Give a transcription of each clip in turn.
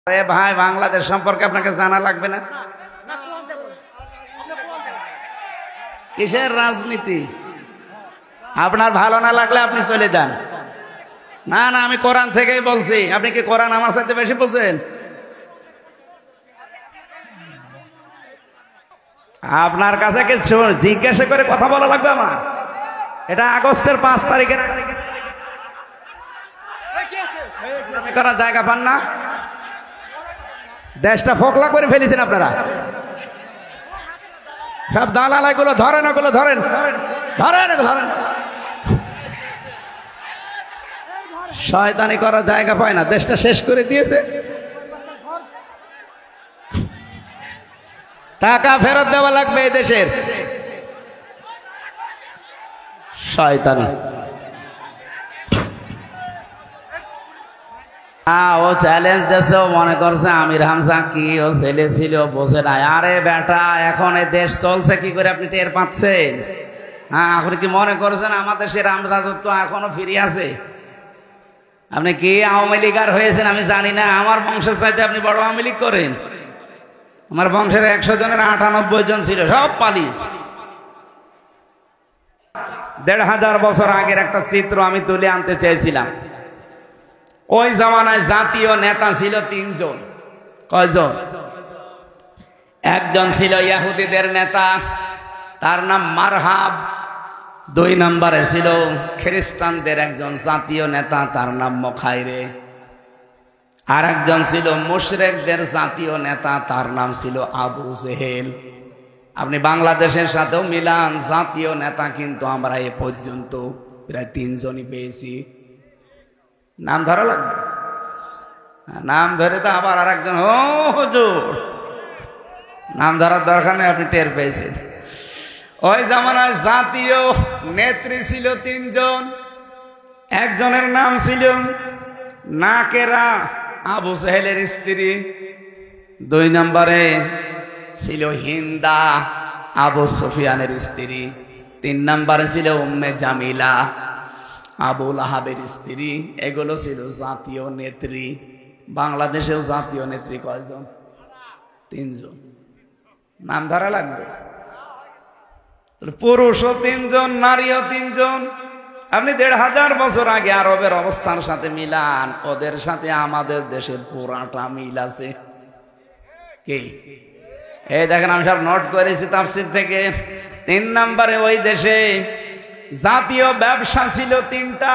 আরে ভাই, বাংলাদেশ সম্পর্কে আপনাকে জানা লাগবে না? কিসের রাজনীতি? আপনার ভালো না লাগলে আপনি চলে যান। না না, আমি কোরআন থেকেই বলছি। আপনি কি কোরআন আমার সাথে বেশি বোঝেন? আপনার কাছে কিছু জিজ্ঞাসা করে কথা বলা লাগবে আমার? এটা আগস্টের 5 তারিখের করার জায়গা পান না? দেশটা ফোকলা করে ফেলেছেন আপনারা। সব দালালাইগুলো ধরেন, ওগুলো ধরেন ধরেন ধরেন। শয়তানি করার জায়গা পায় না, দেশটা শেষ করে দিয়েছে। টাকা ফেরত দেওয়া লাগবে এই দেশের। শয়তানি। ও চ্যালেঞ্জ দেশে মনে করছে আমির হামজা কি ও ছেলে ছিল, বোঝে না। আরে বেটা, এখন এই দেশ চলছে কি করে আপনি টের পাচ্ছেন? হ্যাঁ, আপনি কি মনে করছেন আমাদের সে রামরাজত্ব এখনো ফিরে আছে? আপনি কি আওয়ামী লীগার হয়েছেন আমি জানি না। আমার বংশের চাইতে আপনি বড় আওয়ামী লীগ করেন। আমার বংশের 100 জনের 98 জন ছিল, সব পালিস। 1500 বছর আগের একটা চিত্র আমি তুলে আনতে চেয়েছিলাম। ওই জামানায় জাতীয় নেতা ছিল 3 জন। কয়জন? একজন ছিল ইহুদিদের নেতা, তার নাম মারহাব। 2 নম্বরে ছিল খ্রিস্টানদের একজন জাতীয় নেতা, তার নাম মুখাইরে। আর একজন ছিল মুশরিকদের জাতীয় নেতা, তার নাম ছিল আবু জেহেল। আপনি বাংলাদেশের সাথেও মিলান, জাতীয় নেতা কিন্তু আমরা এ পর্যন্ত প্রায় 3 জনই পেয়েছি। নাম ধরা লাগবে? নাম ধরে তো আবার আর একজন হুজুর। নাম ধরার দরকার নেই, আপনি টের পেয়েছেন। ওই জামানায় জাতীয় নেত্রী ছিল 3 জন। একজনের নাম ছিল নাকেরা, আবু জেহেলের স্ত্রী। 2 নম্বরে ছিল হিন্দা, আবু সুফিয়ানের স্ত্রী। 3 নম্বরে ছিল উম্মে জামিলা, আবু লাহাবের স্ত্রী। এগুলো ছিল জাতীয় নেত্রী। বাংলাদেশেও জাতীয় নেত্রী কয়জন? 3 জন। নাম ধরা লাগবে? পুরুষও 3 জন, নারীও 3 জন। আপনি 1500 বছর আগে আরবের অবস্থার সাথে মিলান, ওদের সাথে আমাদের দেশের পুরাটা মিল আছে। কি এই দেখেন, আমি সব নোট করেছি তাফসীর থেকে। 3 নম্বরে ওই দেশে জাতীয় ব্যবসা ছিল 3টা।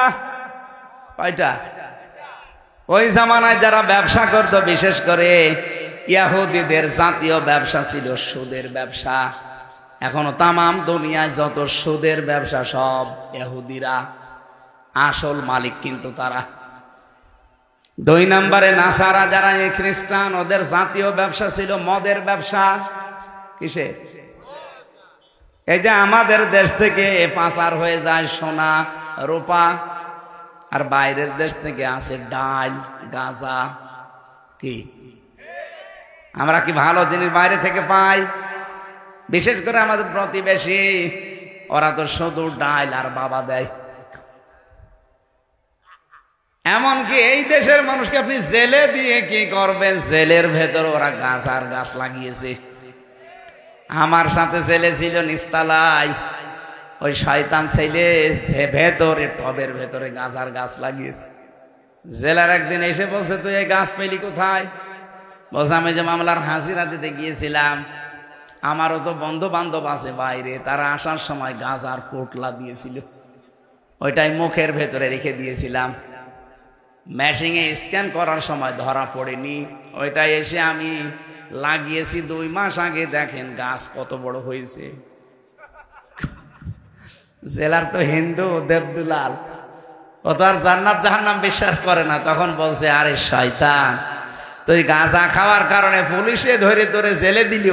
কয়টা? ওই জামানায় যারা ব্যবসা করত, বিশেষ করে ইহুদিদের জাতীয় ব্যবসা ছিল সুদের ব্যবসা। এখনো তামাম দুনিয়ায় যত সুদের ব্যবসা সব ইহুদিরা, আসল মালিক কিন্তু তারা। 2 নম্বরে নাসারা, যারা এই খ্রিস্টান, ওদের জাতীয় ব্যবসা ছিল মদের ব্যবসা। কিসে? এই যে আমাদের দেশ থেকে পাচার হয়ে যায় সোনা রূপা, আর বাইরের দেশ থেকে আসে ডাল, গাঁজা। কি আমরা কি ভালো জিনিস বাইরে থেকে পাই? বিশেষ করে আমাদের প্রতিবেশী, ওরা তো শুধু ডাল আর বাবা দেয়। এমনকি এই দেশের মানুষকে আপনি জেলে দিয়ে কি করবেন? জেলের ভেতর ওরা গাঁজার গাছ লাগিয়েছে। আমার সাথে ছেলে ছিল নিস্তালায়, ওই শয়তান ছেলে ভেতরে টবের ভেতরে গাঁজার গাছ লাগিয়েছে। জেলার একদিন এসে বলছে, তুই এই গাছ পেলি কোথায়? বলছে, আমি যে মামলার হাজিরা দিতে গিয়েছিলাম, আমারও তো বন্ধু বান্ধব আছে বাইরে, তারা আসার সময় গাঁজার পোটলা দিয়েছিল, ওইটাই মুখের ভেতরে রেখে দিয়েছিলাম। মেশিনে স্ক্যান করার সময় ধরা পড়েনি, ওইটাই এসে আমি লাগিয়েছি 2 মাস আগে। দেখেন গাছ কত বড় হয়েছে। জেলার তো হিন্দু দেবদুলাল, ও তো আর জান্নাত জাহান্নাম বিশ্বাস করে না। তখন বলছে, আরে শয়তান, তুই গাঁজা খাওয়ার কারণে পুলিশে ধরে তোরে জেলে দিল,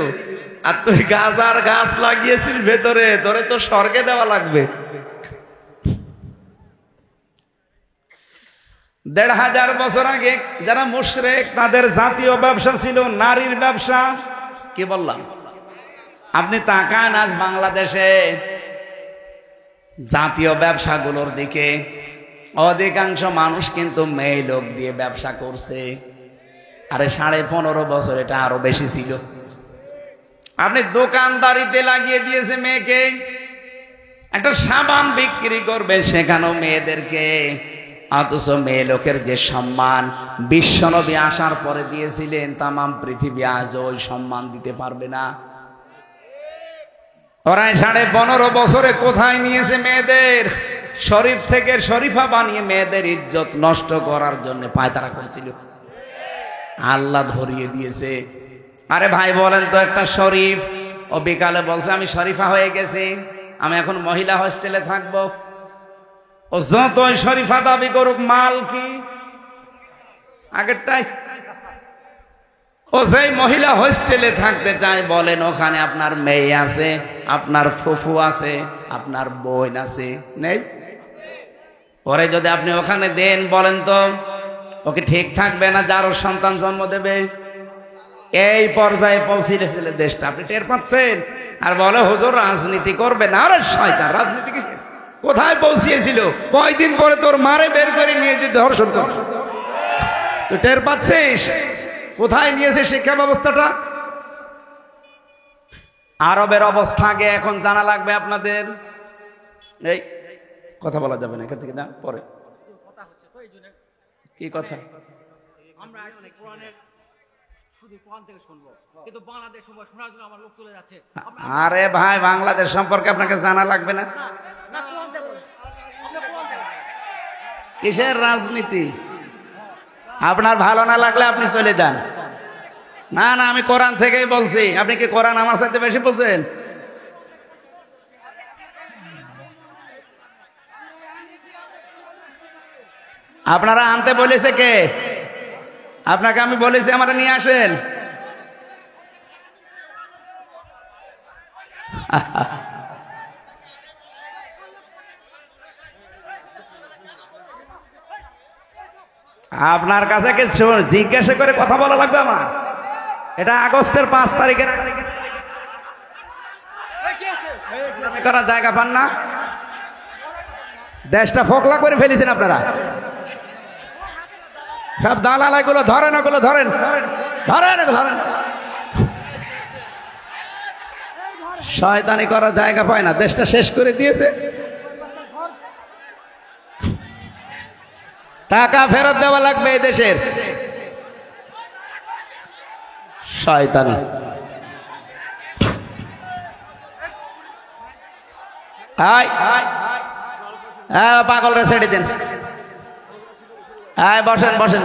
আর তুই গাঁজার গাছ লাগিয়েছিস ভেতরে, তোরে তো স্বর্গে দেওয়া লাগবে। 1500 বছর আগে যারা মুশরিক, তাদের জাতীয় ব্যবসা ছিল নারীর ব্যবসা। কি বললাম? আপনি তাকান আজ বাংলাদেশে জাতীয় ব্যবসাগুলোর দিকে, অধিকাংশ মানুষ কিন্তু মেয়ে লোক দিয়ে ব্যবসা করছে। আরে 15.5 বছর, এটা আরো বেশি ছিল। আপনি দোকানদারিতে লাগিয়ে দিয়েছে মেয়েকে, একটা সাবান বিক্রি করবে সেখানেও মেয়েদেরকে, অথচ মেয়ে লোকের যে সম্মান বিশ্বনবী আসার পরে দিয়েছিলেন, তামাম পৃথিবী আজ ওই সম্মান দিতে পারবে না। ওরা 15.5 বছরে কোথায় নিয়েছে মেয়েদের? শরীফ থেকে শরীফা বানিয়ে মেয়েদের ইজ্জত নষ্ট করার জন্য পায়তারা করছিল, আল্লাহ ধরিয়ে দিয়েছে। আরে ভাই বলেন তো, একটা শরীফ ও বিকালে বলছে আমি শরীফা হয়ে গেছি, আমি এখন মহিলা হোস্টেলে থাকবো। ও যতই শরীফা দাবি করুক, মাল কি আগেরটাই। ও সেই মহিলা হোস্টেলে থাকতে চায়, বলেন ওখানে আপনার মেয়ে আছে, আপনার ফুফু আছে, আপনার বোন আছে, নেই? পরে যদি আপনি ওখানে দেন, বলেন তো ওকে ঠিক থাকবে না যার ওর সন্তান জন্ম দেবে? এই পর্যায়ে পৌঁছে ফেলে দেশটা, আপনি টের পাচ্ছেন? আর বলে হুজুর রাজনীতি করবে না। আরে শয়তান, রাজনীতি কি কোথায় পৌঁছিয়েছিল? কয়দিন পরে তোর মারে বের করে নিয়ে যে ধর্ষণ কর, তুই টের পাচ্ছিস কোথায় নিয়েছে শিক্ষা ব্যবস্থাটা? আরবের অবস্থা আগে এখন জানা লাগবে আপনাদের। এই কথা বলা যাবে না এখান থেকে, না পরে। কি কথা? আরে ভাই, বাংলাদেশ সম্পর্কে আপনাকে জানা লাগবে না? কিসের রাজনীতি? আপনার ভালো না লাগলে আপনি চলে যান। না না, আমি কোরআন থেকেই বলছি। আপনি কি কোরআন আমার সাথে বেশি বোঝেন? আপনারা আনতে বলেছে কে? আপনাকে আমি বলেছি আমরা নিয়ে আসেন। আপনার কাছে কি জিজ্ঞাসা করে কথা বলা লাগবে আমার? এটা আগস্টের 5 তারিখের করার জায়গা পান না? দেশটা ফোকলা করে ফেলেছেন আপনারা। সব দালাল এগুলো ধরেন, ওগুলো ধরেন, ধরেন, ধরেন। শয়তানি করার জায়গা পায় না, দেশটা শেষ করে দিয়েছে। টাকা ফেরত দেওয়া লাগবে এই দেশের। শয়তানি। পাগলরা ছেড়ে দেন। বসেন বসেন।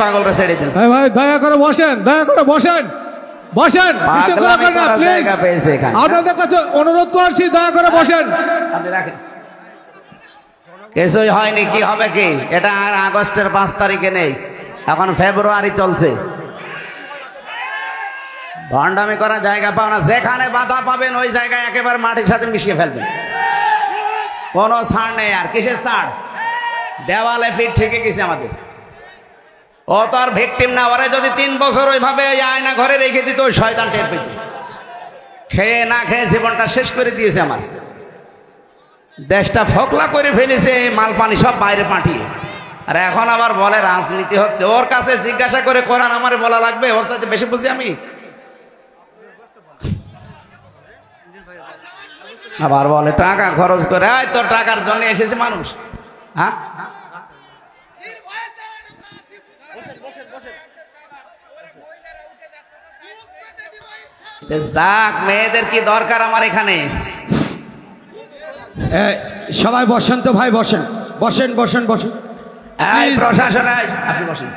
পাগলরা ছেড়ে দেন। ভাই দয়া করে বসেন, দয়া করে বসেন, বসেন। আপনাদের কাছে অনুরোধ করছি, দয়া করে বসেন। কিছুই হয়নি, কি হবে কি? এটা আর আগস্টের 5 তারিখে নেই, এখন ফেব্রুয়ারি চলছে। ভণ্ডামি করার জায়গা পাও না। যেখানে বাধা পাবেন ওই জায়গায় একেবারে মাটির সাথে মিশিয়ে ফেলবেন, কোনো ছাড় নেই। আর কিসের ছাড়? দেওয়ালে পিঠ ঠেকে গেছে আমাদের। ও তো আর ভিকটিম না। ওরে যদি 3 বছর ওইভাবে আয়না ঘরে রেখে দিত, ওই শয়তান টের পেত। খেয়ে না খেয়ে জীবনটা শেষ করে দিয়েছে আমার। দেশটা ফোকলা করে ফেলেছে, মাল পানি সব বাইরে পাঠিয়ে। আর এখন আবার বলে রাজনীতি হচ্ছে। ওর কাছে জিজ্ঞাসা করে কোরআন আমারে বলা লাগবে? ওর সাথে বেশি বুঝি আমি? আবার বলে টাকা খরচ করে। তোর টাকার জন্য এসেছে মানুষ। হ্যাঁ, যাক, মেয়েদের কি দরকার আমার এখানে? সবাই বসেন তো ভাই, বসেন বসেন বসেন বসেন। আপনি বসেন।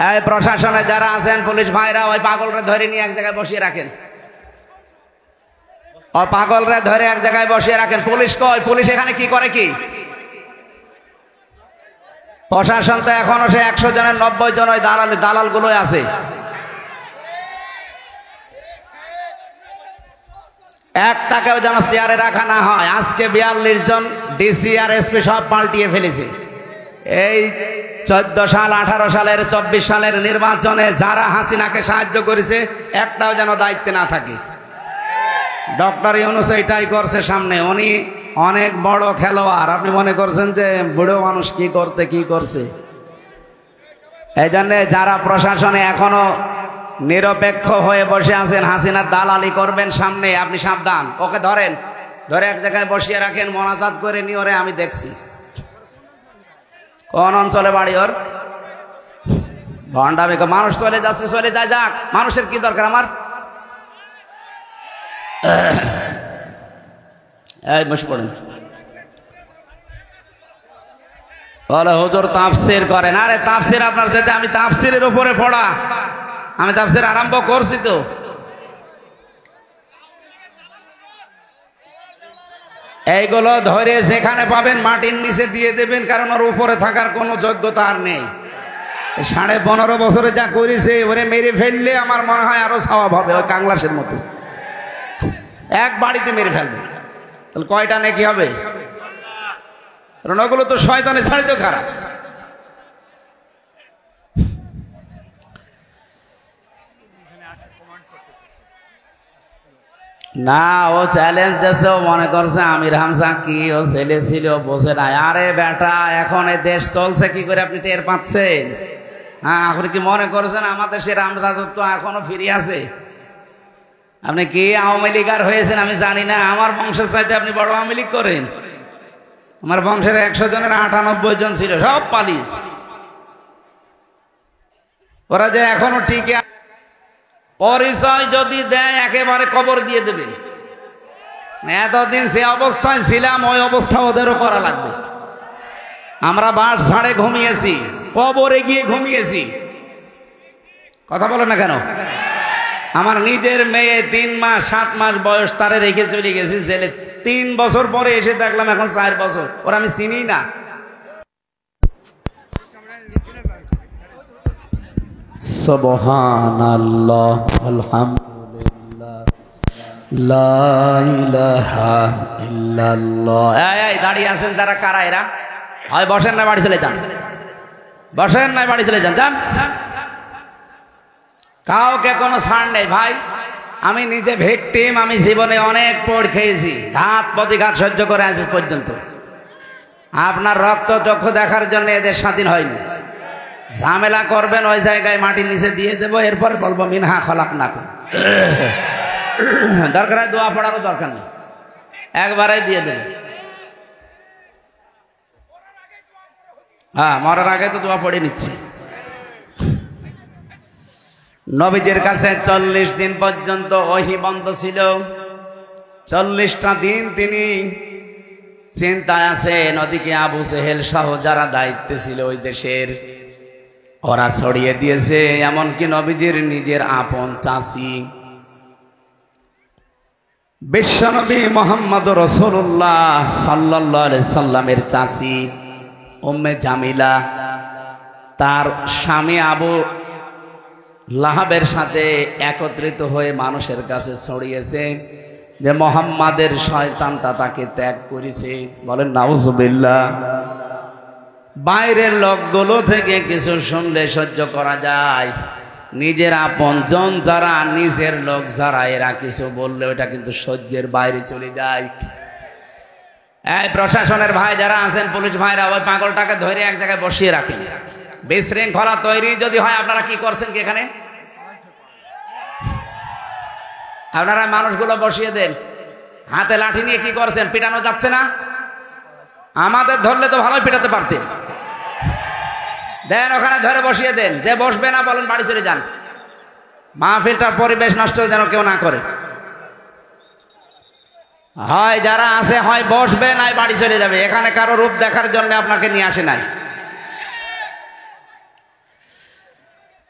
এই প্রশাসনে যারা আছেন, পুলিশ ভাইরা, ওই পাগলরে ধরে নিয়ে এক জায়গায় বসিয়ে রাখেন। ও পাগলরে ধরে এক জায়গায় বসিয়ে রাখেন। পুলিশ কই? পুলিশ এখানে কি করে? কি প্রশাসন তো এখনো সে 100 জনের 90 জন ওই দালাল গুলোই আছে। একটাকেও যেন চেয়ারে রাখা না হয়। আজকে 42 জন ডিসি আর এসপি সব পাল্টিয়ে ফেলেছে। এই 14 সাল, 18 সালের, 24 সালের নির্বাচনে যারা হাসিনাকে সাহায্য করেছে, একটাও যেন দায়িত্বে না থাকে। ডক্টর ইউনূস এটাই করছে সামনে। উনি অনেক বড় খেলোয়াড়। আপনি মনে করছেন যে বুড়ো মানুষ কি করছে? এই জন্য যারা প্রশাসনে এখনো নিরপেক্ষ হয়ে বসে আছেন, হাসিনার দালালি করবেন সামনে, আপনি সাবধান। ওকে ধরে এক জায়গায় বসিয়ে রাখেন, মোনাজাত করে নিয়ে ওরে আমি দেখছি। কোন অঞ্চলে বাড়ি ওর? ভণ্ডামি। মানুষ চলে যাচ্ছে, চলে যায়, যাক, মানুষের কি দরকার আমার? এই বসে পড়েন। বলে হুজুর তাফসীর করেন। আরে তাফসীর আপনার যেতে, আমি তাফসীরের উপরে পড়া, আমি তাফসীর আরম্ভ করছি তো। এইগুলো ধরে যেখানে পাবেন মাটির নিচে দিয়ে দেবেন, কারণ ওর উপরে থাকার কোনো যোগ্যতা আর নেই। 15.5 বছরে যা করেছে, ওরে মেরে ফেললে আমার মনে হয় আরো সওয়াব হবে, ওই কাংলাসের মতো এক বাড়িতে মেরে ফেলবে, তাহলে কয়টা নেকি হবে? কারণ ওগুলো তো শয়তানের ছাড়িত খারাপ। না, ও চ্যালেঞ্জ দিয়েছে, ও মনে করছে আমির হামজা কি ও ছেলে ছিল, বোঝে নাই। আরে বেটা, এখন এই দেশ চলছে কি করে আপনি টের পাচ্ছেন? হ্যাঁ, আপনি কি মনে করছেন আমাদের সে রামরাজত্ব এখনো ফিরে আছে? আপনি কি আওয়ামী লীগার হয়েছেন আমি জানি না, আমার বংশের চাইতে আপনি বড় আওয়ামী লীগ করেন। আমার বংশের 100 জনের 98 জন ছিল, সব পালিস। ওরা যে এখনো ঠিক পরিচয় যদি দেয় একেবারে কবর দিয়ে দেবে। এতদিন যে অবস্থায় ছিলাম ওই অবস্থা ওদেরও করা লাগবে। আমরা বাস ঝাড়ে ঘুমিয়েছি, কবরে গিয়ে ঘুমিয়েছি। কথা বলো না কেন? আমার নিজের মেয়ে 3 মাস 7 মাস বয়স, তারে রেখে চলে গেছি ছেলে। 3 বছর পরে এসে দেখলাম এখন 4 বছর, ওরা আমি চিনি না। সুবহানাল্লাহ, আলহামদুলিল্লাহ, লা ইলাহা ইল্লাল্লাহ। এই দাঁড়িয়ে আছেন যারা, কারা এরা? হয় বসেন না বাড়ি চলে যান, বসেন না বাড়ি চলে যান, যান। কাউকে কোনো ছাড় নেই ভাই। আমি নিজে ভিকটিম, আমি জীবনে অনেক পড় খেয়েছি, ঘাত প্রতিঘাত সহ্য করে আজ পর্যন্ত। আপনার রক্ত চক্ষু দেখার জন্য এদের স্বাধীন হয়নি। ঝামেলা করবেন ওই জায়গায় মাটির নিচে দিয়ে দেবো, এরপরে বলবো মিনহা খলাকনাকুম। দরকার হয় দোয়া পড়ারও দরকার নেই, একবারে দিয়ে দেবো। হ্যাঁ, মরার আগে তো দোয়া পড়ে নিচ্ছি। নবীদের কাছে 40 দিন পর্যন্ত ওহী বন্ধ ছিল। 40টা দিন তিনি চিন্তায় আছেন। ওদিকে আবু জেহেল সহ যারা দায়িত্বে ছিল ওই দেশের, ওরা ছড়িয়ে দিয়েছে। এমনকি নবীজির নিজের আপন চাচি বিশ্বনবী মুহাম্মদ রাসূলুল্লাহ সাল্লাল্লাহু আলাইহি সাল্লামের চাচি উম্মে জামিলা, তার স্বামী আবু লাহাবের সাথে একত্রিত হয়ে মানুষের কাছে ছড়িয়েছে যে মুহাম্মাদের শয়তানটা তাকে ত্যাগ করেছে। বলেন নাউজুবিল্লাহ। বাইরের লোকগুলো থেকে কিছু শুনলে সহ্য করা যায়, নিজের আপনজন যারা, নিজের লোক যারা, এরা কিছু বললে ওটা কিন্তু সহ্যের বাইরে চলে যায়। এই প্রশাসনের ভাই যারা আছেন, পুলিশ ভাইরা, ওই পাগলটাকে ধরে এক জায়গায় বসিয়ে রাখেন। বিশৃঙ্খলা তৈরি যদি হয়, আপনারা কি করছেন কি এখানে? আপনারা মানুষগুলো বসিয়ে দেন। হাতে লাঠি নিয়ে কি করছেন? পিটানো যাচ্ছে না? আমাদের ধরলে তো ভালোই পিটাতে পারতেন। দেন, ওখানে ধরে বসিয়ে দেন। যে বসবে না বলেন বাড়ি চলে যান। মাহফিলটার পরিবেশ নষ্ট যেন কেউ না করে। হয় যারা আছে হয় বসবে, নাই বাড়ি চলে যাবে। এখানে কারো রূপ দেখার জন্য আপনাকে নিয়ে আসে নাই।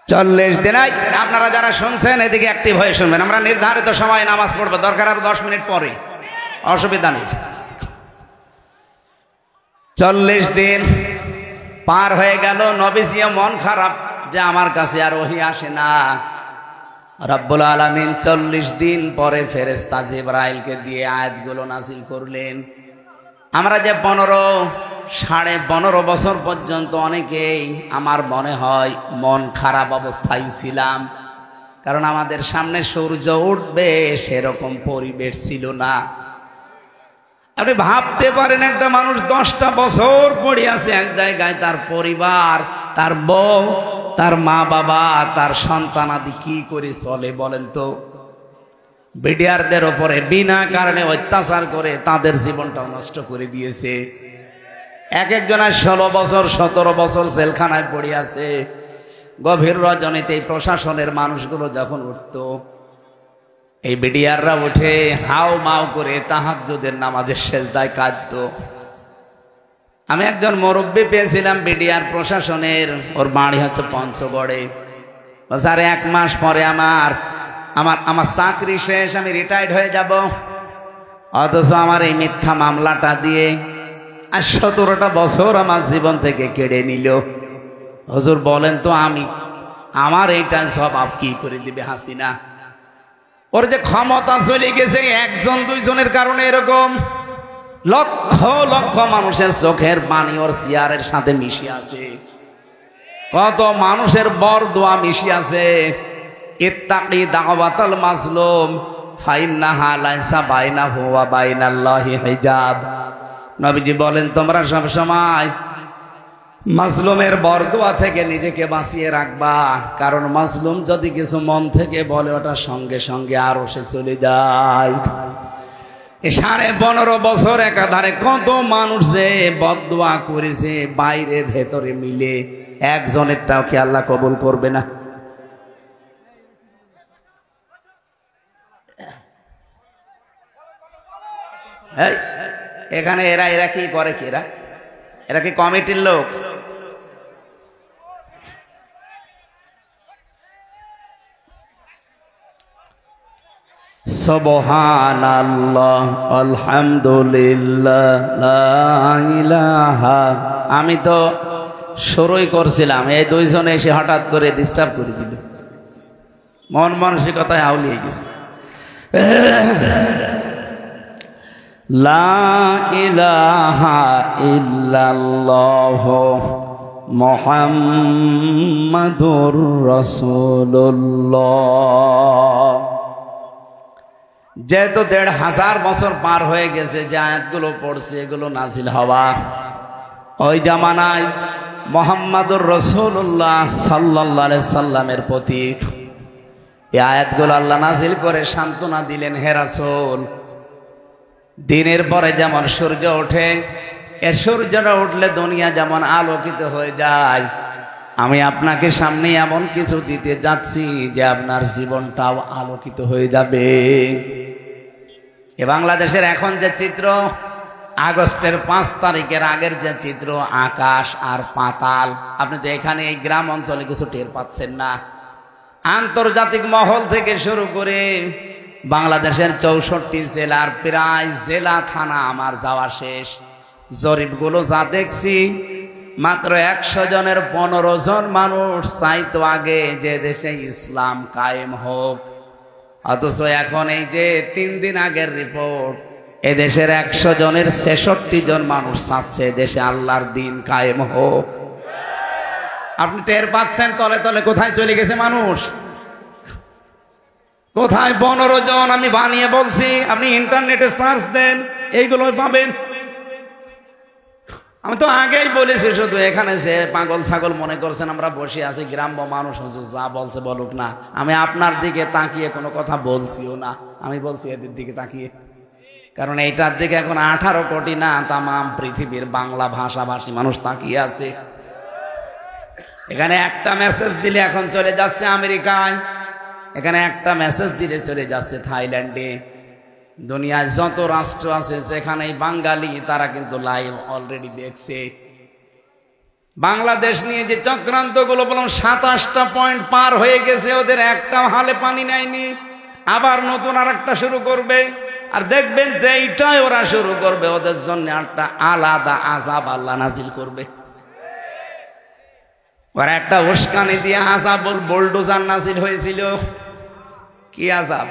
40 দিন আপনারা যারা শুনছেন এদিকে অ্যাক্টিভ হয়ে শুনবেন। আমরা নির্ধারিত সময় নামাজ পড়বো, দরকার আরো 10 মিনিট পরে, অসুবিধা নেই। 40 দিন পার হয়ে গেল। নবীজিও মন খারাপ যে আমার কাছে আর ওহী আসে না। রব্বুল আলামিন 40 দিন পরে ফেরেশতা জিবরাইলকে দিয়ে আয়াতগুলো নাযিল করলেন। আমরা যে 15.5 বছর পর্যন্ত অনেকেই আমার মনে হয় মন খারাপ অবস্থায় ছিলাম, কারণ আমাদের সামনে সূর্য উঠবে সেরকম পরিবেশ ছিল না। আপনি ভাবতে পারেন একটা মানুষ 10টা বছর পড়ে আছে এক জায়গায়, তার পরিবার, তার বউ, তার মা বাবা, তার সন্তানাদি কি করে চলে বলেন তো? বিডিআরদের ওপরে বিনা কারণে অত্যাচার করে তাদের জীবনটাও নষ্ট করে দিয়েছে। এক একজনের 16 বছর 17 বছর জেলখানায় পড়ে আছে। গভীর রজনীতে এই প্রশাসনের মানুষগুলো যখন উঠতো, এই বিডিআররা উঠে হাও মাও করে তাহাজ্জুদের নামাজের সেজদায় কাঁদতো। আমি একজন মুরব্বী পেয়েছিলাম বিডিআর প্রশাসনের, ওর বাড়ি হচ্ছে পঞ্চগড়ে। বলছে আরে 1 মাস পরে আমার চাকরি শেষ, আমি রিটায়ার্ড হয়ে যাব, অথচ আমার এই মিথ্যা মামলাটা দিয়ে আর 17টা বছর আমার জীবন থেকে কেড়ে নিল। হুজুর বলেন তো আমার এইটা জবাব কি করে দিবে হাসিনা? ওর যে ক্ষমতা চলে গেছে 1 জন 2 জনের কারণে এরকম। লক্ষ লক্ষ মানুষের চোখের পানি ওর চেয়ারের সাথে মিশে আছে। কত মানুষের বরদোয়া মিশে আছে। ইত্তাকি দাওয়াতাল মাজলুম ফাইন্নাহা লাইসা বাইনাহু ওয়া বাইনাল্লাহি হিজাব। নবীজি বলেন তোমরা সব সময় মাজলুমের বরদোয়া থেকে নিজেকে বাঁচিয়ে রাখবা, কারণ মাজলুম যদি কিছু মন থেকে বলে ওটা সঙ্গে সঙ্গে আরো সে চলে যায়। 15.5 বছর একাধারে কত মানুষ যে বদদোয়া করেছে বাইরে ভেতরে মিলে, একজনেরটাও কি আল্লাহ কবুল করবে না? এখানে এরা কি করে? কি এরা কি কমিটির লোক? সুবহানাল্লাহ আলহামদুলিল্লাহ লা ইলাহা। আমি তো শুরুই করছিলাম, এই 2 জন এসে হঠাৎ করে ডিস্টার্ব করে দিল, মন মানসিকতায় আউলিয়ে গেছে। লা ইলাহা ইল্লাল্লাহ মুহাম্মাদুর রাসূলুল্লাহ। যেহেতু 1500 বছর পার হয়ে গেছে, যে আয়াতগুলো পড়ছে এগুলো নাজিল হওয়া ওই জামানায় মুহাম্মাদুর রাসূলুল্লাহ সাল্লাল্লাহু আলাইহি সাল্লামের প্রতি এই আয়াতগুলো আল্লাহ নাজিল করে সান্ত্বনা দিলেন, হে রাসূল, দিনের পরে যেমন সূর্য ওঠে, এর সূর্যটা উঠলে দুনিয়া যেমন আলোকিত হয়ে যায়, আমি আপনাকে সামনে এমন কিছু দিতে যাচ্ছি যে আপনার জীবনটাও আলোকিত হয়ে যাবে। এ বাংলাদেশের এখন যে চিত্র, আগস্টের 5 তারিখের আগের যে চিত্র, আকাশ আর পাতাল, আপনি তো এখানে এই গ্রাম অঞ্চলে কিছু টের পাচ্ছেন না। আন্তর্জাতিক মহল থেকে শুরু করে বাংলাদেশের 64 জেলার প্রায় জেলা থানা আমার যাওয়া শেষ। জরিপগুলো যা দেখছি, মাত্র 100 জনের 15 জন মানুষ চাইতো আগে যে দেশে ইসলাম কায়েম হোক, অথচ এখন এই যে 3 দিন আগের রিপোর্ট, এদেশের 100 জনের 66 জন মানুষ চাচ্ছে দেশে আল্লাহর দিন কায়েম হোক। আপনি টের পাচ্ছেন তলে তলে কোথায় চলে গেছে মানুষ? কোথায়? 15 জন আমি বানিয়ে বলছি, আপনি ইন্টারনেটে সার্চ দেন, এইগুলো পাবেন। আমি তো আগেই বলেছি, শুধু এখানে যে পাগল ছাগল মনে করছেন আমরা বসে আছি, গ্রাম্য মানুষ হুজুর যা বলছে বলুক না, আমি আপনার দিকে তাকিয়ে কোনো কথা বলছিও না, আমি বলছি এদের দিকে তাকিয়ে। কারণ এইটার দিকে এখন 18 কোটি না, তামাম পৃথিবীর বাংলা ভাষাভাষী মানুষ তাকিয়ে আছে। এখানে একটা মেসেজ দিলে এখন চলে যাচ্ছে আমেরিকায়, এখানে একটা মেসেজ দিলে চলে যাচ্ছে থাইল্যান্ডে। দুনিয়ায় যত রাষ্ট্র আছে যেখানেই বাঙালি, তারা কিন্তু লাইভ অলরেডি দেখছে। বাংলাদেশ নিয়ে যে চক্রান্ত গুলো বললাম, 27টা পয়েন্ট পার হয়ে গেছে, ওদের একটা হালে পানি নেয়নি, আবার নতুন আর একটা শুরু করবে। আর দেখবেন যে এইটাই ওরা শুরু করবে, ওদের জন্য একটা আলাদা আযাব আল্লাহ নাজিল করবে। ওরা একটা উস্কানি দিয়ে আযাব বুলডোজার নাজিল হয়েছিল। কি আযাব?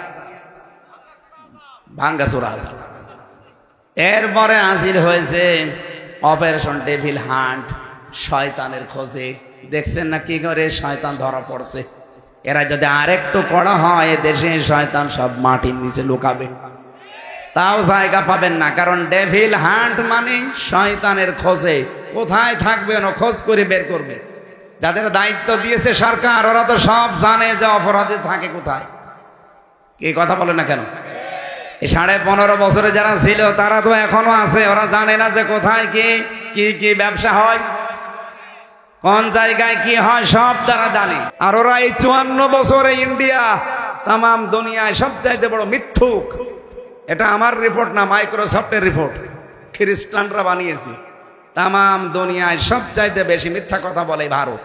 ভাঙ্গাচোরা আযাব। এরপরে নাজিল হয়েছে অপারেশন ডেভিল হান্ট, শয়তানের খোঁজে। দেখছেন না কি করে শয়তান ধরা পড়ছে? এরা যদি আরেকটু কড়া হয়, দেশে শয়তান সব মাটির নিচে লুকাবে। তাও জায়গা পাবেন না, কারণ ডেভিল হান্ট মানে শয়তানের খোঁজে। কোথায় থাকবে ওরা খোঁজ করে বের করবে। যাদের দায়িত্ব দিয়েছে সরকার, ওরা তো সব জানে যে অপরাধী থাকে কোথায়। কি কথা বলে না কেন? এই 15.5 বছরে যারা ছিল তারা তো এখনো আছে, ওরা জানে না যে কোথায় কি কি কি ব্যবসা হয়, কোন জায়গায় কি হয়, সব তারা জানে। আর ওরা এই 54 বছরে ইন্ডিয়া তাম দুনিয়ায় সবচাইতে বড় মিথ্যুক। এটা আমার রিপোর্ট না, মাইক্রোসফটের রিপোর্ট, খ্রিস্টানরা বানিয়েছে। তাম দুনিয়ায় সবচাইতে বেশি মিথ্যা কথা বলে ভারত।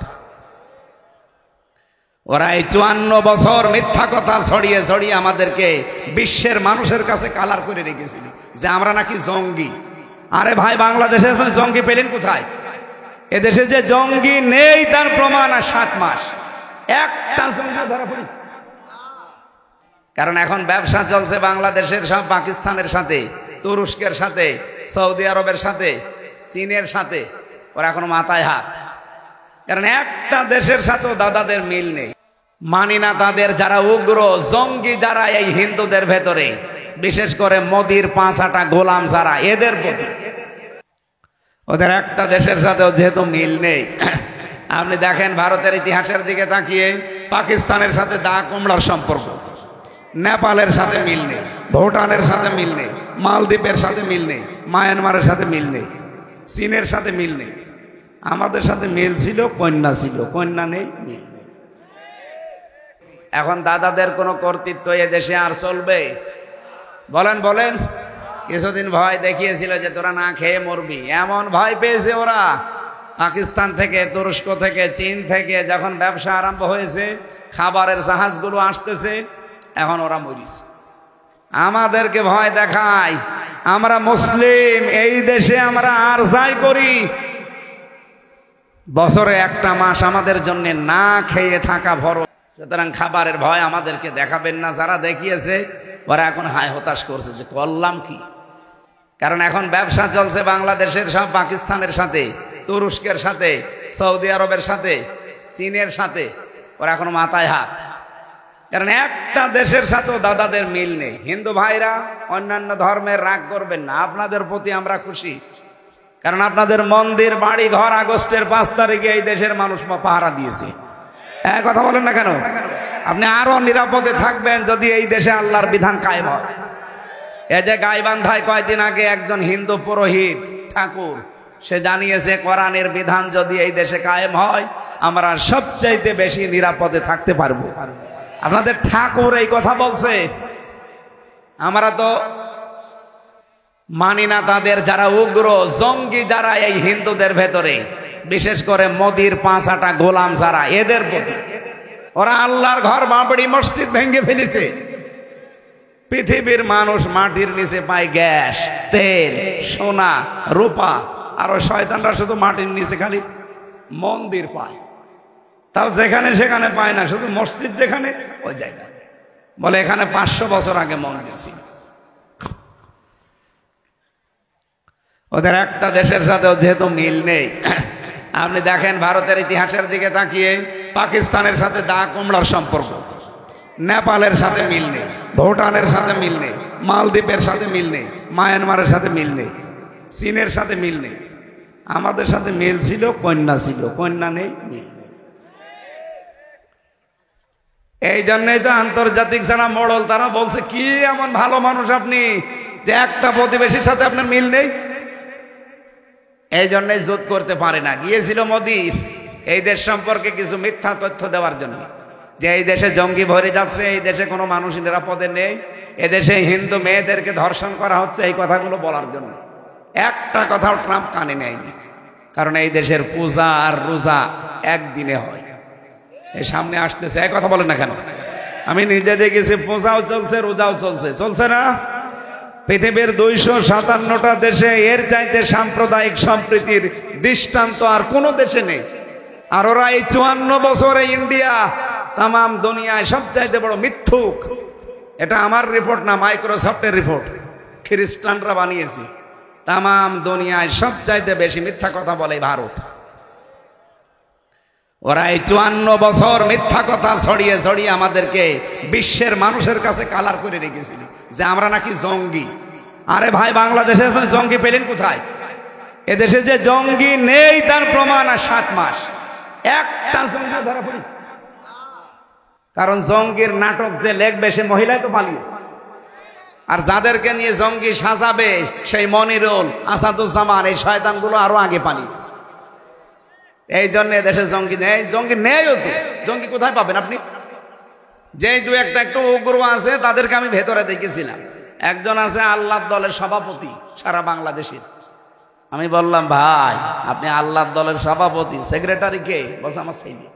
ওরা এই 54 বছর মিথ্যা কথা ছড়িয়ে ছড়িয়ে আমাদেরকে বিশ্বের মানুষের কাছে কালার করে রেখেছিল যে আমরা নাকি জঙ্গি। আরে ভাই, বাংলাদেশে জঙ্গি পেলেন কোথায়? এদেশে যে জঙ্গি নেই তার প্রমাণ আর 7 মাস একটা জঙ্গি ধরা পড়েছে। কারণ এখন ব্যবসা চলছে বাংলাদেশের সব পাকিস্তানের সাথে, তুরস্কের সাথে, সৌদি আরবের সাথে, চীনের সাথে। ওরা এখন মাথায় হাত, কারণ একটা দেশের সাথেও দাদাদের মিল নেই। মানি না তাদের যারা উগ্র জঙ্গি, যারা এই হিন্দুদের ভেতরে, বিশেষ করে মোদির 5 গোলাম যারা, এদের প্রতি ওদের একটা দেশের সাথেও যেহেতু মিল নেই। আপনি দেখেন ভারতের ইতিহাসের দিকে তাকিয়ে, পাকিস্তানের সাথে দা কুমড়ার সম্পর্ক, নেপালের সাথে মিল নেই, ভুটানের সাথে মিল নেই, মালদ্বীপের সাথে মিল নেই, মায়ানমারের সাথে মিল নেই, চীনের সাথে মিল নেই। আমাদের সাথে মিল ছিল, কন্যা ছিল, কন্যা নেই, মিল নেই। এখন দাদাদের কোনো কর্তৃত্ব এ দেশে আর চলবে? বলেন বলেন। কিছুদিন ভয় দেখিয়েছিল যে তোরা না খেয়ে মরবি, এমন ভয় পেয়েছে ওরা। পাকিস্তান থেকে, তুরস্ক থেকে, চীন থেকে যখন ব্যবসা আরম্ভ হয়েছে, খাবারের জাহাজগুলো আসতেছে, এখন ওরা মরিস। আমাদেরকে ভয় দেখায়। আমরা মুসলিম, এই দেশে আমরা আর যাই করি, বছরে একটা মাস আমাদের জন্য না খেয়ে থাকা ফরজ। সুতরাং খাবারের ভয় আমাদেরকে দেখাবেন না। যারা দেখিয়েছে ওরা এখন হায় হতাশ করছে যে করলাম কি। কারণ এখন ব্যবসা চলছে বাংলাদেশের সব পাকিস্তানের সাথে, তুরস্কের সাথে, সৌদি আরবের সাথে, চীনের সাথে। ওরা এখন মাথায় হাত, কারণ একটা দেশের সাথেও দাদাদের মিল নেই। হিন্দু ভাইরা, অন্যান্য ধর্মের রাগ করবেন না, আপনাদের প্রতি আমরা খুশি। কারণ আপনাদের মন্দির, বাড়ি ঘর আগস্টের 5 তারিখে এই দেশের মানুষ পাহারা দিয়েছে। কথা বলেন না কেন? আপনি আরো নিরাপদে থাকবেন যদি এই দেশে আল্লাহর বিধান কায়েম হয়। এই যে গাইবান্ধায় কয়েকদিন আগে একজন হিন্দু পুরোহিত ঠাকুর, সে জানিয়েছে কোরআনের বিধান যদি এই দেশে কায়েম হয়, আমরা সবচাইতে বেশি নিরাপদে থাকতে পারবো। আপনাদের ঠাকুর এই কথা বলছে। আমরা তো মানি না তাদের যারা উগ্র জঙ্গি, যারা এই হিন্দুদের ভেতরে, বিশেষ করে মোদির 5 গোলাম যারা, এদের প্রতি। ওরা আল্লাহর ঘর, বাবরি মসজিদ ভেঙে ফেলেছে। পৃথিবীর মানুষ মাটির নিচে পায় গ্যাস, তেল, সোনা, রূপা, আর ওই শয়তানরা শুধু মাটির নিচে খালি মন্দির পায়। তাও যেখানে সেখানে পায় না, শুধু মসজিদ যেখানে ওই জায়গায়। বলে এখানে 500 বছর আগে মন্দির ছিল। ওদের একটা দেশের সাথেও যেহেতু মিল নেই। আপনি দেখেন ভারতের ইতিহাসের দিকে তাকিয়ে, পাকিস্তানের সাথে দা কুমড়ার সম্পর্ক, নেপালের সাথে মিল নেই, ভুটানের সাথে মিল নেই, মালদ্বীপের সাথে মিল নেই, মায়ানমারের সাথে মিল নেই, চীনের সাথে মিল নেই। আমাদের সাথে মিল ছিল, কন্যা ছিল, কন্যা নেই, মিল নেই। এই জন্যই তো আন্তর্জাতিক যারা মোড়ল, তারা বলছে কি এমন ভালো মানুষ আপনি যে একটা প্রতিবেশীর সাথে আপনার মিল নেই। এই জন্যই জোট করতে পারে না। গিয়েছিল মোদি এই দেশ সম্পর্কে কিছু মিথ্যা তথ্য দেওয়ার জন্য, যে এই দেশে জঙ্গি ভরে যাচ্ছে, এই দেশে কোনো মানুষ নিরাপদে নেই, এদেশে হিন্দু মেয়েদেরকে ধর্ষণ করা হচ্ছে, এই কথাগুলো বলার জন্য। একটা কথাও ট্রাম্প কানে নেয়নি, কারণ এই দেশের পূজা আর রোজা একদিনে হয়। এই সামনে আসতেছে, এই কথা বলেন না কেন? আমি নিজে দেখেছি, পূজাও চলছে, রোজাও চলছে, চলছে না? পৃথিবীর 257টা দেশে এর চাইতে সাম্প্রদায়িক সম্প্রীতির দৃষ্টান্ত আর কোন দেশে নেই। আর ওরা এই 54 বছরে ইন্ডিয়া তাম দুনিয়ায় সবচাইতে বড় মিথ্যুক। এটা আমার রিপোর্ট না, মাইক্রোসফটের রিপোর্ট, খ্রিস্টানরা বানিয়েছে। তাম দুনিয়ায় সবচাইতে বেশি মিথ্যা কথা বলে ভারত। ওরা এই 54 বছর মিথ্যা কথা ছড়িয়ে ছড়িয়ে আমাদেরকে বিশ্বের মানুষের কাছে কালার করে রেখেছিল যে আমরা নাকি জঙ্গি। আরে ভাই, বাংলাদেশে জঙ্গি পেলেন কোথায়? এদেশে যে জঙ্গি নেই তার প্রমাণ আর 7 মাস একটা জঙ্গি ধরা পড়েছে। কারণ জঙ্গির নাটক যে লেখবে সে মহিলায় তো পালিয়েছে, আর যাদেরকে নিয়ে জঙ্গি সাজাবে সেই মনিরুল, আসাদুজ্জামান, এই শয়তানগুলো আরো আগে পালিয়েছে। এই জন্য দেশে জঙ্গি নেই। জঙ্গি নেইও তো, জঙ্গি কোথায় পাবেন আপনি? যেই দু একটা একটু উগ্র আছে তাদেরকে আমি ভেতরে দেখেছিলাম। একজন আছে আল্লাহর দলের সভাপতি সারা বাংলাদেশের। আমি বললাম, ভাই আপনি আল্লাহর দলের সভাপতি, সেক্রেটারি কে? বলছে আমার ছেলে।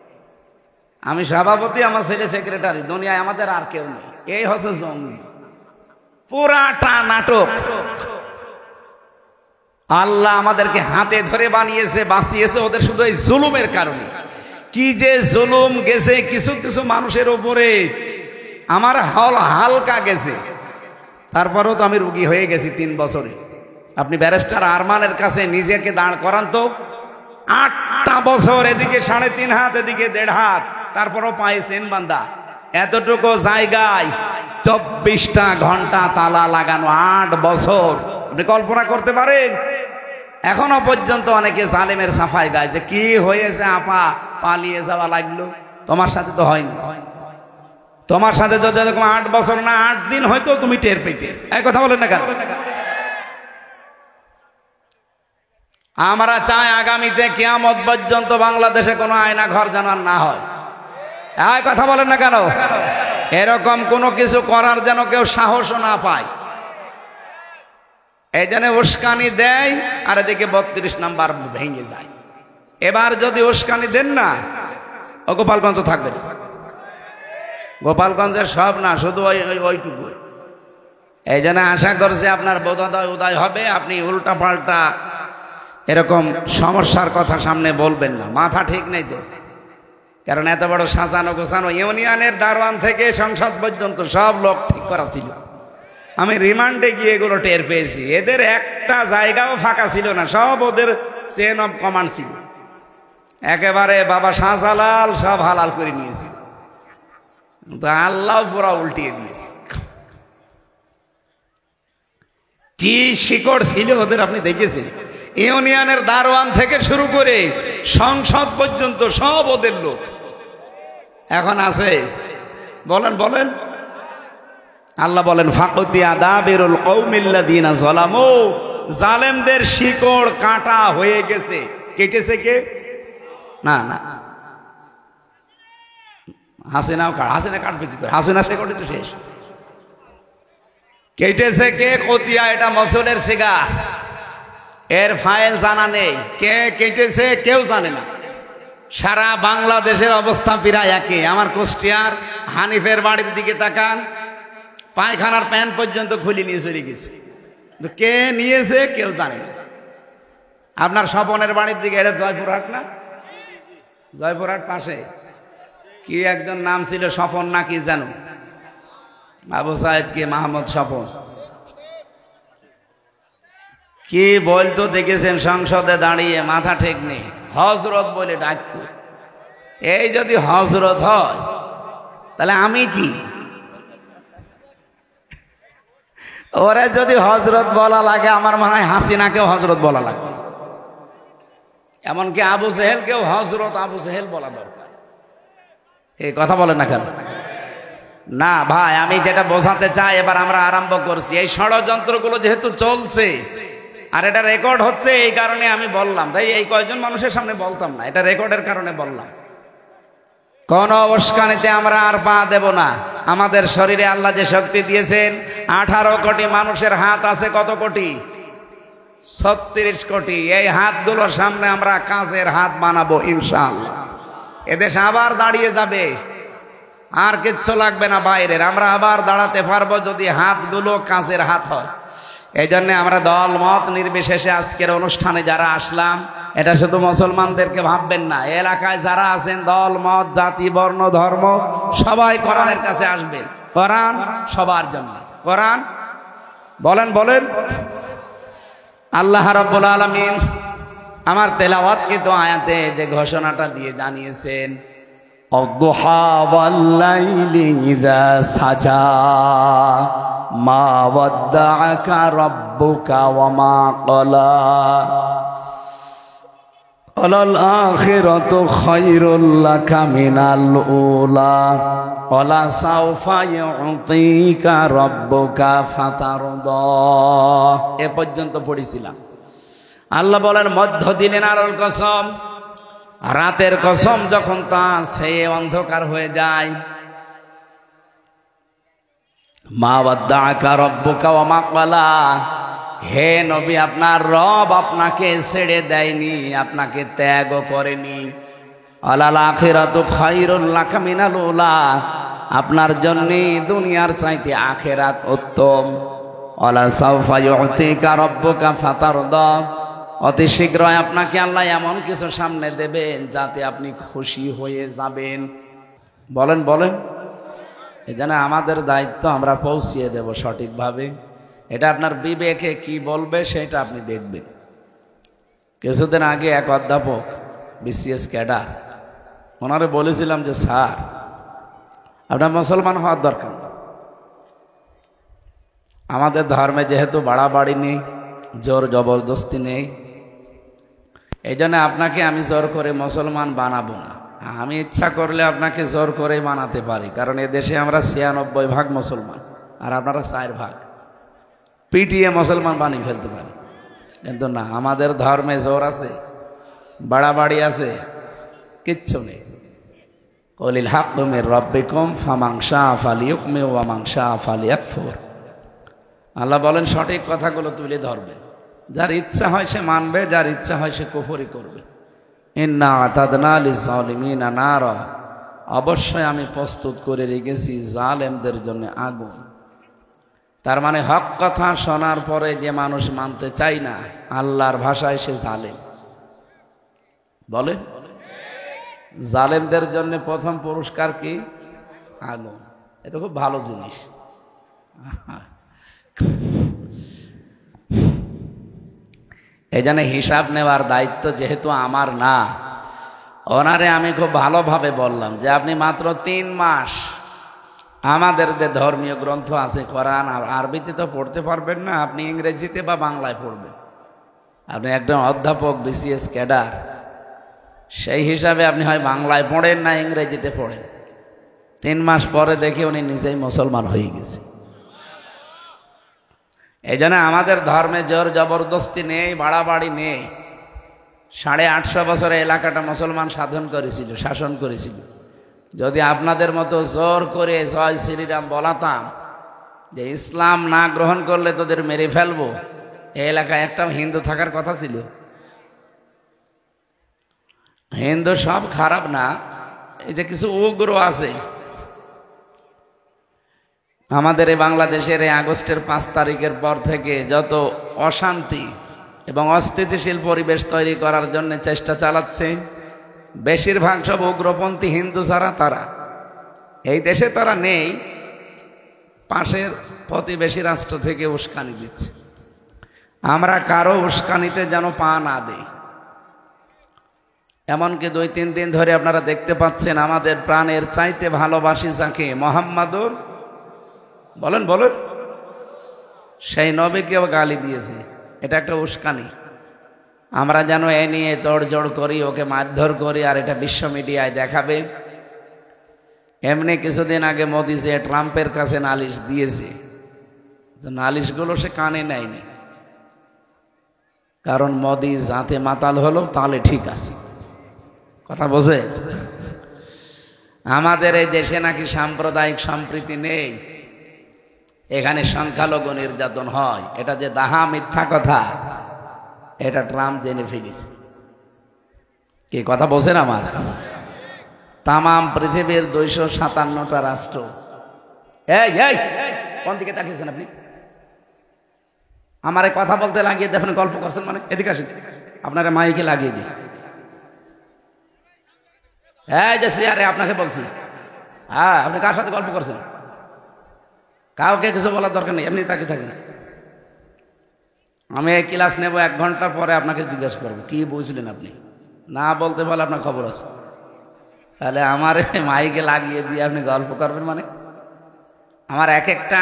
আমি সভাপতি, আমার ছেলে সেক্রেটারি, দুনিয়ায় আমাদের আর কেউ নেই। এই হচ্ছে জঙ্গি, পুরাটা নাটক। আল্লাহ আমাদেরকে হাতে ধরে বানিয়েছে, বাঁচিয়েছে ওদের শুধু এই জুলুমের কারণে। কি যে জুলুম গেছে কিছু কিছু মানুষের উপরে, আমার হালকা গেছে। তারপরেও তো আমি রুগী হয়ে গেছি 3 বছরে। আপনি ব্যারিস্টার আরমানের কাছে নিজেকে দাঁড় করান তো, 8টা বছর, এদিকে 3.5 হাত, এদিকে 1.5 হাত, তারপরও পাইছেন বান্দা। এতটুকু জায়গায় 24টা ঘন্টা তালা লাগানো, 8 বছর। আপনি কল্পনা করতে পারেন? এখনো পর্যন্ত অনেকে জালেমের সাফাই গায় যে কি হয়েছে আপা, পালিয়ে যাওয়া লাগলো। তোমার সাথে তো হয়নি। তোমার সাথে যদি এরকম 8 বছর না 8 দিন হয়তো তুমি টের পেতে। এই কথা বলেন না কেন? আমরা চাই আগামীতে কিয়ামত পর্যন্ত বাংলাদেশে কোনো আয়না ঘর যেন না হয়। এই কথা বলেন না কেন? এরকম কোনো কিছু করার যেন কেউ সাহসও না পায়। এই জন্য উস্কানি দেয়, আর এদিকে 32 নাম্বার ভেঙে যায়। এবার যদি উস্কানি দেন না, ও গোপালগঞ্জ থাকবে না। গোপালগঞ্জের সব না, শুধু ওইটুকু। এই জন্য আশা করছে আপনার বোধোদয় উদয় হবে, আপনি উল্টা পাল্টা এরকম সমস্যার কথা সামনে বলবেন না। মাথা ঠিক নেই তো, কারণ এত বড় সাজানো গোছানো ইউনিয়নের দারোয়ান থেকে সংসদ পর্যন্ত সব লোক ঠিক করা ছিল। আমি রিমান্ডে গিয়ে এগুলো টের পেয়েছি। এদের একটা জায়গাও ফাঁকা ছিল না, সব ওদের চেন অফ কমান্ড ছিল। একেবারে বাবা শাহজালাল সব হালাল করে নিয়েছে, তো আল্লাহ পুরা উল্টিয়ে দিয়েছে। কি শিকড় ছিল ওদের আপনি দেখেছেন? ইউনিয়নের দারোয়ান থেকে শুরু করে সংসদ পর্যন্ত সব ওদের লোক। এখন আছে? বলেন বলেন। আল্লাহ বলেন, ফাকুতিয়া দাবিরুল কওমিল্লাযিনা যালামু, জালেমদের শিকড় কাটা হয়ে গেছে। কেটেছে কে? না না, হাসিনা কাটবে কি করে? হাসিনা শিকড় তো শেষ। কেটেছে কে? কতিয়া, এটা মসুলের সিগা, এর ফাইল জানা নেই। কে কেটেছে কেউ জানে না। সারা বাংলাদেশের অবস্থা প্রায় একই। আমার কুষ্টিয়ার হানিফের বাড়ির দিকে তাকান, পায়খানার প্যান্ট পর্যন্ত খুলে নিয়ে চলে গেছে, কে নিয়েছে কেউ জানে না। আপনার স্বপনের বাড়ির দিকে, এটা জয়পুরহাট না? জয়পুরহাট পাশে কি একজন নাম ছিল, স্বপন না কি জানো? আবু সাইদ কি মাহমুদ স্বপন কি বলতো দেখেছেন? সংসদে দাঁড়িয়ে, মাথা ঠিক নেই, হজরত বলে ডাকতো। এই যদি হজরত হয় তাহলে আমি কি? ওরে যদি হজরত বলা লাগে, আমার মনে হয় হাসিনাকেও হজরত বলা লাগবে। এমনকি আবু জেহেলকেও হজরত আবু জেহেল বলা দরকার। এই কথা বলেন না কেন? না ভাই, আমি যেটা বোঝাতে চাই, এবার আমরা আরম্ভ করছি। এই ষড়যন্ত্রগুলো যেহেতু চলছে আর এটা রেকর্ড হচ্ছে, এই কারণে আমি বললাম। তাই এই কয়েকজন মানুষের সামনে বলতাম না, এটা রেকর্ডের কারণে বললাম। কোন উস্কানিতে আমরা আর পা দেব না। আমাদের শরীরে আল্লাহ যে শক্তি দিয়েছেন, 18 কোটি মানুষের হাত আছে। কত কোটি? 36 কোটি। এই হাতগুলোর সামনে আমরা কাজের হাত বানাবো ইনশাআল্লাহ। এদেশ আবার দাঁড়িয়ে যাবে, আর কিচ্ছু লাগবে না বাইরের। আমরা আবার দাঁড়াতে পারবো যদি হাতগুলো কাজের হাত হয়। এই জন্য আমরা দল মত নির্বিশেষে আজকের অনুষ্ঠানে যারা আসলাম, এটা শুধু মুসলমানদেরকে ভাববেন না, এলাকায় যারা আছেন দল মত জাতি বর্ণ ধর্ম সবাই কোরআনের কাছে আসবেন। কোরআন সবার জন্য। কোরআন বলেন বলেন। আল্লাহ রাব্বুল আলামিন আমার তেলাওয়াতকৃত আয়াতে যে ঘোষণাটা দিয়ে জানিয়েছেন, অদ্দুহা ওয়াল লাইলি ইযা সাজা, মা ওয়াদ্দাআকা রাব্বুকা ওয়া মা ক্বালা ওয়ালাল আখিরাতু খায়রুল লাকা মিনাল উলা ওয়ালা সাওফা ইউতিকা রাব্বুকা ফাতারদা। এ পর্যন্ত পড়েছিলাম। আল্লাহ বলেন মধ্য দিনের কসম, রাতের কসম যখন তা সে অন্ধকার হয়ে যায়। মা ওয়াদ্দাআকা রাব্বুকা ওয়া মা ক্বালা, হে নবী আপনার রব আপনাকে ছেড়ে দেয়নি, আপনাকে ত্যাগও করেনি। আলাল আখিরাতু খায়রুল লাকা মিনাল উলা, আপনার জন্য দুনিয়ার চাইতে আখিরাত উত্তম। ওয়ালা সাওফা ইউতিকা রাব্বুকা ফাতারদা, অতি শীঘ্রই আপনাকে আল্লাহ এমন কিছু সামনে দেবেন যাতে আপনি খুশি হয়ে যাবেন। বলেন বলেন। এই জন্য আমাদের দায়িত্ব আমরা পৌঁছিয়ে দেব সঠিকভাবে। এটা আপনার বিবেকে কি বলবে সেটা আপনি দেখবেন। কিছুদিন আগে এক অধ্যাপক বিসিএস ক্যাডার, ওনারে বলেছিলাম যে স্যার আপনার মুসলমান হওয়ার দরকার, আমাদের ধর্মে যেহেতু বাড়াবাড়ি নেই, জোর জবরদস্তি নেই, এই জন্য আপনাকে আমি জোর করে মুসলমান বানাবো না। আমি ইচ্ছা করলে আপনাকে জোর করে বানাতে পারি, কারণ এদেশে আমরা ৯৬% মুসলমান আর আপনারা ৪%। পিটিয়ে মুসলমান বানিয়ে ফেলতে পারি, কিন্তু না, আমাদের ধর্মে জোর আছে, বাড়াবাড়ি আছে, কিচ্ছু নেই। কলিল হাক্কু মির রাব্বিকুম ফামান শাআ ফালিয়ুমিন ওয়া মান শাআ ফালিয়াকফুর। আল্লাহ বলেন সঠিক কথাগুলো তুলে ধরবেন, যার ইচ্ছা হয় সে মানবে, যার ইচ্ছা হয় সে কুফরি করবে। ইন্না আতাদনা লিয-যালিমিনা নারা, অবশ্যই আমি প্রস্তুত করে রেখেছি জালেমদের জন্য আগুন। তার মানে হক কথা শোনার পরে যে মানুষ মানতে চায় না, আল্লাহর ভাষায় সে জালেম। বলেন, জালেমদের জন্য প্রথম পুরস্কার কি? আগুন। এটা খুব ভালো জিনিস। এই জন্য হিসাব নেওয়ার দায়িত্ব যেহেতু আমার না, ওনারে আমি খুব ভালোভাবে বললাম যে আপনি মাত্র ৩ মাস আমাদের যে ধর্মীয় গ্রন্থ আছে কোরআন, আরবিতে তো পড়তে পারবেন না, আপনি ইংরেজিতে বা বাংলায় পড়বেন। আপনি একজন অধ্যাপক বিসিএস ক্যাডার, সেই হিসাবে আপনি হয় বাংলায় পড়েন না ইংরেজিতে পড়েন। ৩ মাস পরে দেখে উনি নিজেই মুসলমান হয়ে গেছে। এই জন্য আমাদের ধর্মে জোর জবরদস্তি নেই, বাড়াবাড়ি নেই। ৮৫০ বছরে এলাকাটা মুসলমান শাসন করেছিল। যদি আপনাদের মতো জোর করে জয় শ্রীরাম বলাতাম যে ইসলাম না গ্রহণ করলে তোদের মেরে ফেলবো, এই এলাকায় একটা হিন্দু থাকার কথা ছিল? হিন্দু সব খারাপ না, এই যে কিছু উগ্র আছে। আমাদের এই বাংলাদেশের এই আগস্টের ৫ তারিখের পর থেকে যত অশান্তি এবং অস্থিতিশীল পরিবেশ তৈরি করার জন্য চেষ্টা চালাচ্ছে, বেশিরভাগ সব উগ্রপন্থী হিন্দু যারা, তারা এই দেশে তারা নেই, পাশের প্রতিবেশী রাষ্ট্র থেকে উস্কানি দিচ্ছে। আমরা কারো উস্কানিতে যেন পা না দেই। এমনকি ২-৩ দিন ধরে আপনারা দেখতে পাচ্ছেন আমাদের প্রাণের চাইতে ভালোবাসি যাকে, মোহাম্মদুর বলেন বলেন, সেই নবীকেও গালি দিয়েছে। এটা একটা উস্কানি। আমরা যেন এ নিয়ে তোড়জোড় করি, ওকে মারধর করি, আর এটা বিশ্ব মিডিয়ায় দেখাবে। এমনি কিছুদিন আগে মোদি যে ট্রাম্পের কাছে নালিশ দিয়েছে, নালিশগুলো সে কানে নেয়নি, কারণ মোদি যাতে মাতাল হলো তাহলে ঠিক আছে। কথা বোঝে? আমাদের এই দেশে নাকি সাম্প্রদায়িক সম্প্রীতি নেই, এখানে সংখ্যালঘু নির্যাতন হয়। এটা যে দাহা মিথ্যা কথা, এটা ট্রাম্প জেনে ফেলেছে। কি কথা বোঝেন আমার? তামাম পৃথিবীর ২৫৭টা রাষ্ট্র, এই কোন দিকে তাকিয়েছেন আপনি? আমার কথা বলতে লাগিয়ে দেখেন, গল্প করছেন মানে? এদিকে আসেন, আপনারা মাইকে লাগিয়ে দিই। এই যে সিয়ারে আপনাকে বলছি, হ্যাঁ, আপনি কার সাথে গল্প করছেন? কাউকে কিছু বলার দরকার নেই, এমনি তাকিয়ে থাকেন। আমি এই ক্লাস নেব ১ ঘন্টা পরে, আপনাকে জিজ্ঞাসা করবো কি বুঝলেন আপনি। না বলতে পারলে আপনার খবর আছে। তাহলে আমার মাইকে লাগিয়ে দিয়ে আপনি গল্প করবেন মানে? আমার এক একটা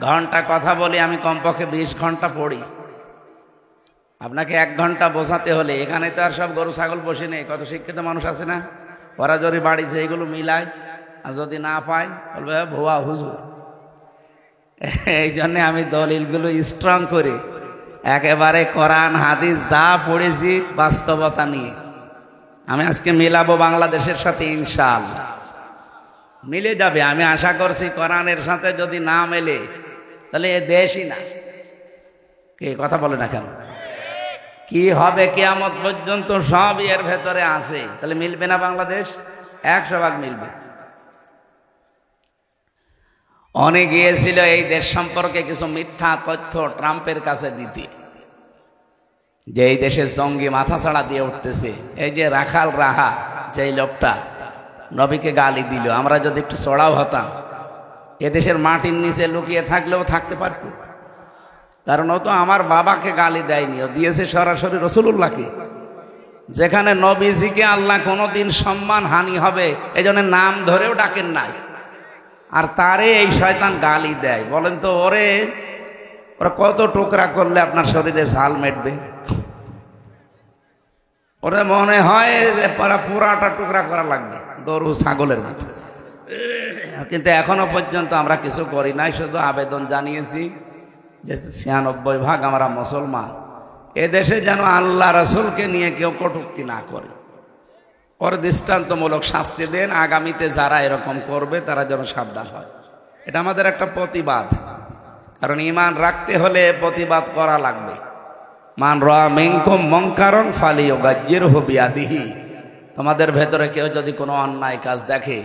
ঘন্টা কথা বলি, আমি কমপক্ষে 20 ঘন্টা পড়ি। আপনাকে 1 ঘন্টা বোঝাতে হলে, এখানে তো আর সব গরু ছাগল বসে নেই, কত শিক্ষিত মানুষ আছে না, ওরা যদি বাড়িতে এইগুলো মিলায় আর যদি না পায় বলবে ভুয়া হুজুর। এই জন্য আমি দলিলগুলো স্ট্রং করি, একেবারে কোরআন হাদিস যা পড়েছি বাস্তবতা নিয়ে। আমি আজকে মিলাবো বাংলাদেশের সাথে, ইনশাআল্লাহ মিলে যাবে। আমি আশা করছি কোরআনের সাথে যদি না মেলে তাহলে এ দেশই না। কে কথা বলে না কেন? কি হবে কিয়ামত পর্যন্ত সব এর ভেতরে আছে। তাহলে মিলবে না বাংলাদেশ? 100% মিলবে। অনেক গিয়েছিল এই দেশ সম্পর্কে কিছু মিথ্যা তথ্য ট্রাম্পের কাছে দিতে, যে এই দেশে জঙ্গি মাথা ছাড়া দিয়ে উঠতেছে। এই যে রাখাল রাহা, যেই লোকটা নবীকে গালি দিল, আমরা যদি একটু চড়াও হতাম এদেশের মাটির নিচে লুকিয়ে থাকলেও থাকতে পারত, কারণ ও তো আমার বাবাকে গালি দেয়নি, ও দিয়েছে সরাসরি রাসূলুল্লাহকে। যেখানে নবীজিকে আল্লাহ কোনোদিন সম্মান হানি হবে এই জন্য নাম ধরেও ডাকেন নাই, আর তারে এই শয়তান গালি দেয়। বলেন তো ওরা কত টুকরা করলে আপনার শরীরে ঝাল মেটবে? ওরা মনে হয় পুরাটা টুকরা করা লাগবে, গরু ছাগলের মতো। কিন্তু এখনো পর্যন্ত আমরা কিছু করি নাই, শুধু আবেদন জানিয়েছি যে 96% আমরা মুসলমান, এদেশে যেন আল্লাহ রাসূলকে নিয়ে কেউ কটূক্তি না করে, ওর দৃষ্টান্তমূলক শাস্তি দেন। আগামীতে যারা এরকম করবে তারা যেন সাবধান হয়। এটা আমাদের একটা প্রতিবাদ, কারণ ঈমান রাখতে হলে প্রতিবাদ করা লাগবে। মান রাআ মিনকুম মুনকারান ফালিয়ুগায়্যিরহু বিয়াদিহি। তোমাদের ভেতরে কেউ যদি কোনো অন্যায় কাজ দেখে,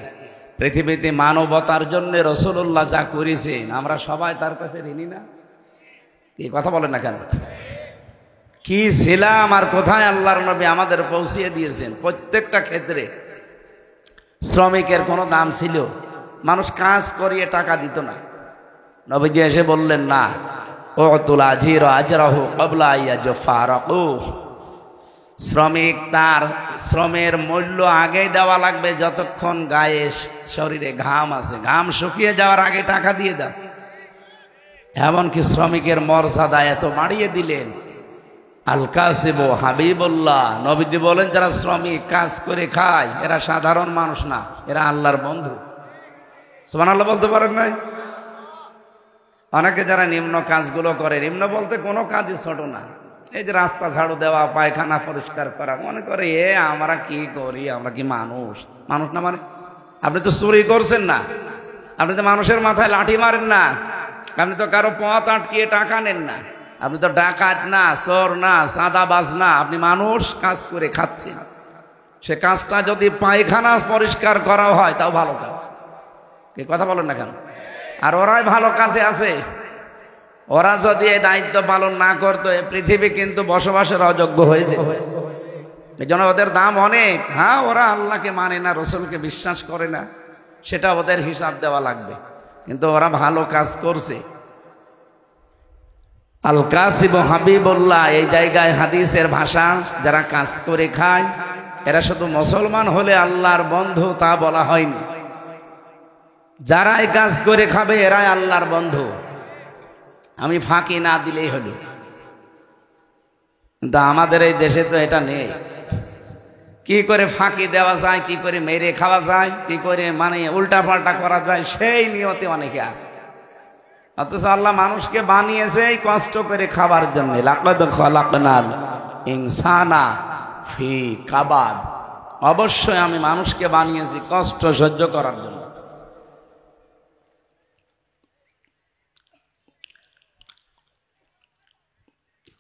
পৃথিবীতে মানবতার জন্য রাসূলুল্লাহ যা করেছেন আমরা সবাই তার কাছে ঋণী না? এই কথা বলেন না কেন? কি ছিলাম আর কোথায় আল্লাহর নবী আমাদের পৌঁছিয়ে দিয়েছেন। প্রত্যেকটা ক্ষেত্রে শ্রমিকের কোনো দাম ছিল, মানুষ কাজ করিয়ে টাকা দিত না। নবীজি এসে বললেন না, উতুল আজির আজরাহু ক্বাবলা আইয়াজফারাকু। শ্রমিক তার শ্রমের মূল্য আগেই দেওয়া লাগবে, যতক্ষণ গায়ে শরীরে ঘাম আছে, ঘাম শুকিয়ে যাওয়ার আগে টাকা দিয়ে দাও। এমনকি শ্রমিকের মর্যাদা এত বাড়িয়ে দিলেন। আল কাসিবু হাবিবুল্লাহ, নবীজি বলেন যারা শ্রমিক কাজ করে খায় এরা সাধারণ মানুষ না, এরা আল্লাহর বন্ধু। সুবহানাল্লাহ বলতে পারেন নাই? অনেকে যারা নিম্ন কাজগুলো করে, নিম্ন বলতে কোনো কাজই ছোট না, এই যে রাস্তা ঝাড়ু দেওয়া, পায়খানা পরিষ্কার করা, মনে করে আমরা কি করি, আমরা কি মানুষ? মানুষ না মানে? আপনি তো চুরি করছেন না, আপনি তো মানুষের মাথায় লাঠি মারেন না, আপনি তো কারো পথ আটকিয়ে টাকা নেন না, আপনি তো ডাকাত না, চোর না, চাঁদাবাজ না, আপনি মানুষ কাজ করে খাচ্ছেন। সে কাজটা যদি পায়খানা পরিষ্কার করা হয় তাও ভালো কাজ। কি কথা বলেন না কেন? আর ওরাই ভালো কাজে আছে। ওরা যদি এই দায়িত্ব পালন না করতো এই পৃথিবী কিন্তু বসবাসের অযোগ্য হয়েছে। এই জন্য ওদের দাম অনেক। হ্যাঁ, ওরা আল্লাহকে মানে না, রসুলকে বিশ্বাস করে না, সেটা ওদের হিসাব দেওয়া লাগবে, কিন্তু ওরা ভালো কাজ করছে। আল কাসিবু হাবিবুল্লাহ, এই জায়গায় হাদিসের ভাষা যারা কাজ করে খায় এরা শুধু মুসলমান হলে আল্লাহর বন্ধু তা বলা হয়নি। যারাই কাজ করে খাবে এরাই আল্লাহর বন্ধু। আমি ফাঁকি না দিলেই হলো, কিন্তু আমাদের এই দেশে তো এটা নেই। কি করে ফাঁকি দেওয়া যায়, কি করে মেরে খাওয়া যায়, কি করে মানে উল্টা পাল্টা করা যায়, সেই নিয়তে অনেকে আছে। অথচ আল্লাহ মানুষকে বানিয়েছে এই কষ্ট করে খাবার জন্য। লাকাদ খালাকনাল ইনসানা ফি কাবাদ, অবশ্যই আমি মানুষকে বানিয়েছি কষ্ট সহ্য করার জন্য।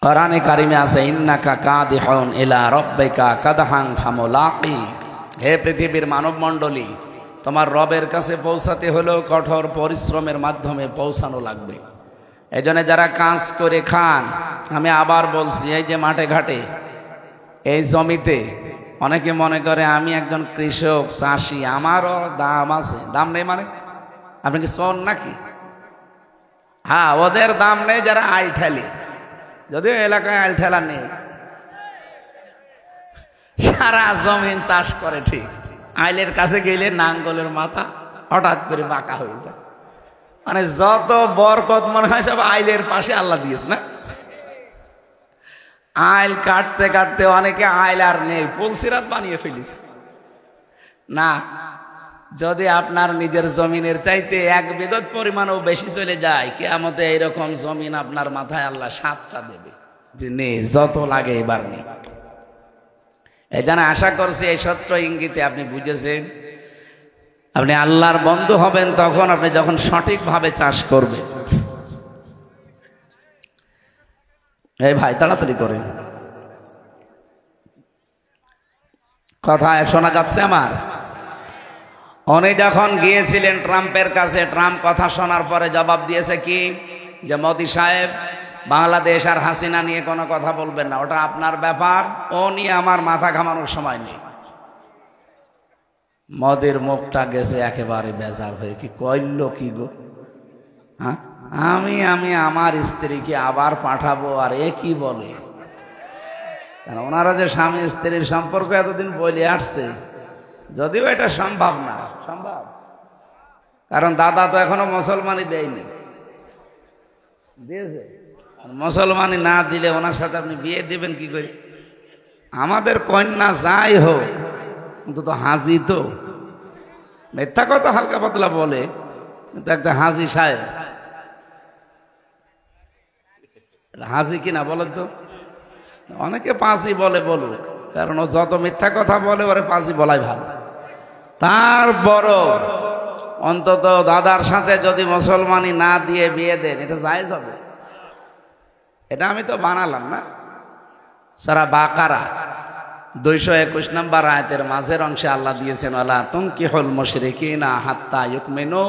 কোরআনে কারিমে আছে ইন্নাকা কাদিহুন ইলা রাব্বিকা কাদহান ফামুলাকি। হে পৃথিবীর মানব মণ্ডলী, তোমার রবের কাছে পৌঁছাতে হলেও কঠোর পরিশ্রমের মাধ্যমে পৌঁছানো লাগবে। এই জন্য যারা কাজ করে খান, আমি আবার বলছি, এই যে মাঠে ঘাটে এই জমিতে অনেকে মনে করে আমি একজন কৃষক চাষি, আমারও দাম আছে। দাম নেই মানে আপনি কি শোন নাকি? হ্যাঁ, ওদের দাম নেই যারা আইল ঠেলে, যদিও এলাকায় আইল ঠেলা নেই, সারা জমিন চাষ করে ঠিক। আইলের কাছে গেলে নাঙ্গলের মাথা হঠাৎ করে বাঁকা হয়ে যায়, মানে যত বরকত মনে হয় সব আইলের পাশে আল্লাহ দিয়েছে না। আইল কাটতে কাটতে অনেকে আইল আর নেই, পুলসিরাত বানিয়ে ফেলিস না। যদি আপনার নিজের জমিনের চাইতে 1 বিঘত পরিমাণও বেশি চলে যায়, কিয়ামতে এইরকম জমিন আপনার মাথায় আল্লাহ 7টা দেবে যে নে যত লাগে এবার নে। এই জন্য আশা করছি এই সত্য ইঙ্গিতে আপনি বুঝেছেন। আপনি আল্লাহর বন্ধু হবেন তখন আপনি যখন সঠিকভাবে চাষ করবেন। এই ভাই তাড়াতাড়ি করেন, কথা শোনা যাচ্ছে আমার? উনি যখন গিয়েছিলেন ট্রাম্পের কাছে, ট্রাম্প কথা শোনার পরে জবাব দিয়েছে কি, যে মোদি সাহেব বাংলাদেশ আর হাসিনা নিয়ে কোনো কথা বলবেন না, ওটা আপনার ব্যাপার, ও নিয়ে আমার মাথা ঘামানোর সময় নেই। মোদির মুখটা গেছে একেবারে বেজার হয়ে, কি কইল কি গো, হ্যাঁ আমি আমার স্ত্রীকে আবার পাঠাবো, আর এ কি বলে? কারণ ওনারা যে স্বামী স্ত্রীর সম্পর্ক এতদিন বলে আসছে, যদিও এটা সম্ভব না, সম্ভব, কারণ দাদা তো এখনো মুসলমানই দেয়নি, দিয়েছে? মুসলমানই না দিলে ওনার সাথে আপনি বিয়ে দিবেন কি করে? আমাদের কন্যা যাই হোক অন্তত হাজি তো, মিথ্যা কথা হালকা পাতলা বলে, কিন্তু একটা হাজি সাহেব, হাজি কিনা বলেন তো? অনেকে পাঁচই বলে, বলুক, কারণ ও যত মিথ্যা কথা বলে ওরে পাঁচই বলাই ভালো। তারপর অন্তত দাদার সাথে যদি মুসলমানি না দিয়ে বিয়ে দেন, এটা জায়েজ হবে? এটা আমি তো বানালাম না। সূরা বাকারা 221 নম্বর আয়াতের মাঝের অংশে আল্লাহ দিয়েছেন, ওয়ালা তুনকিহুল মুশরিকিনা হাত্তা ইউমিনু,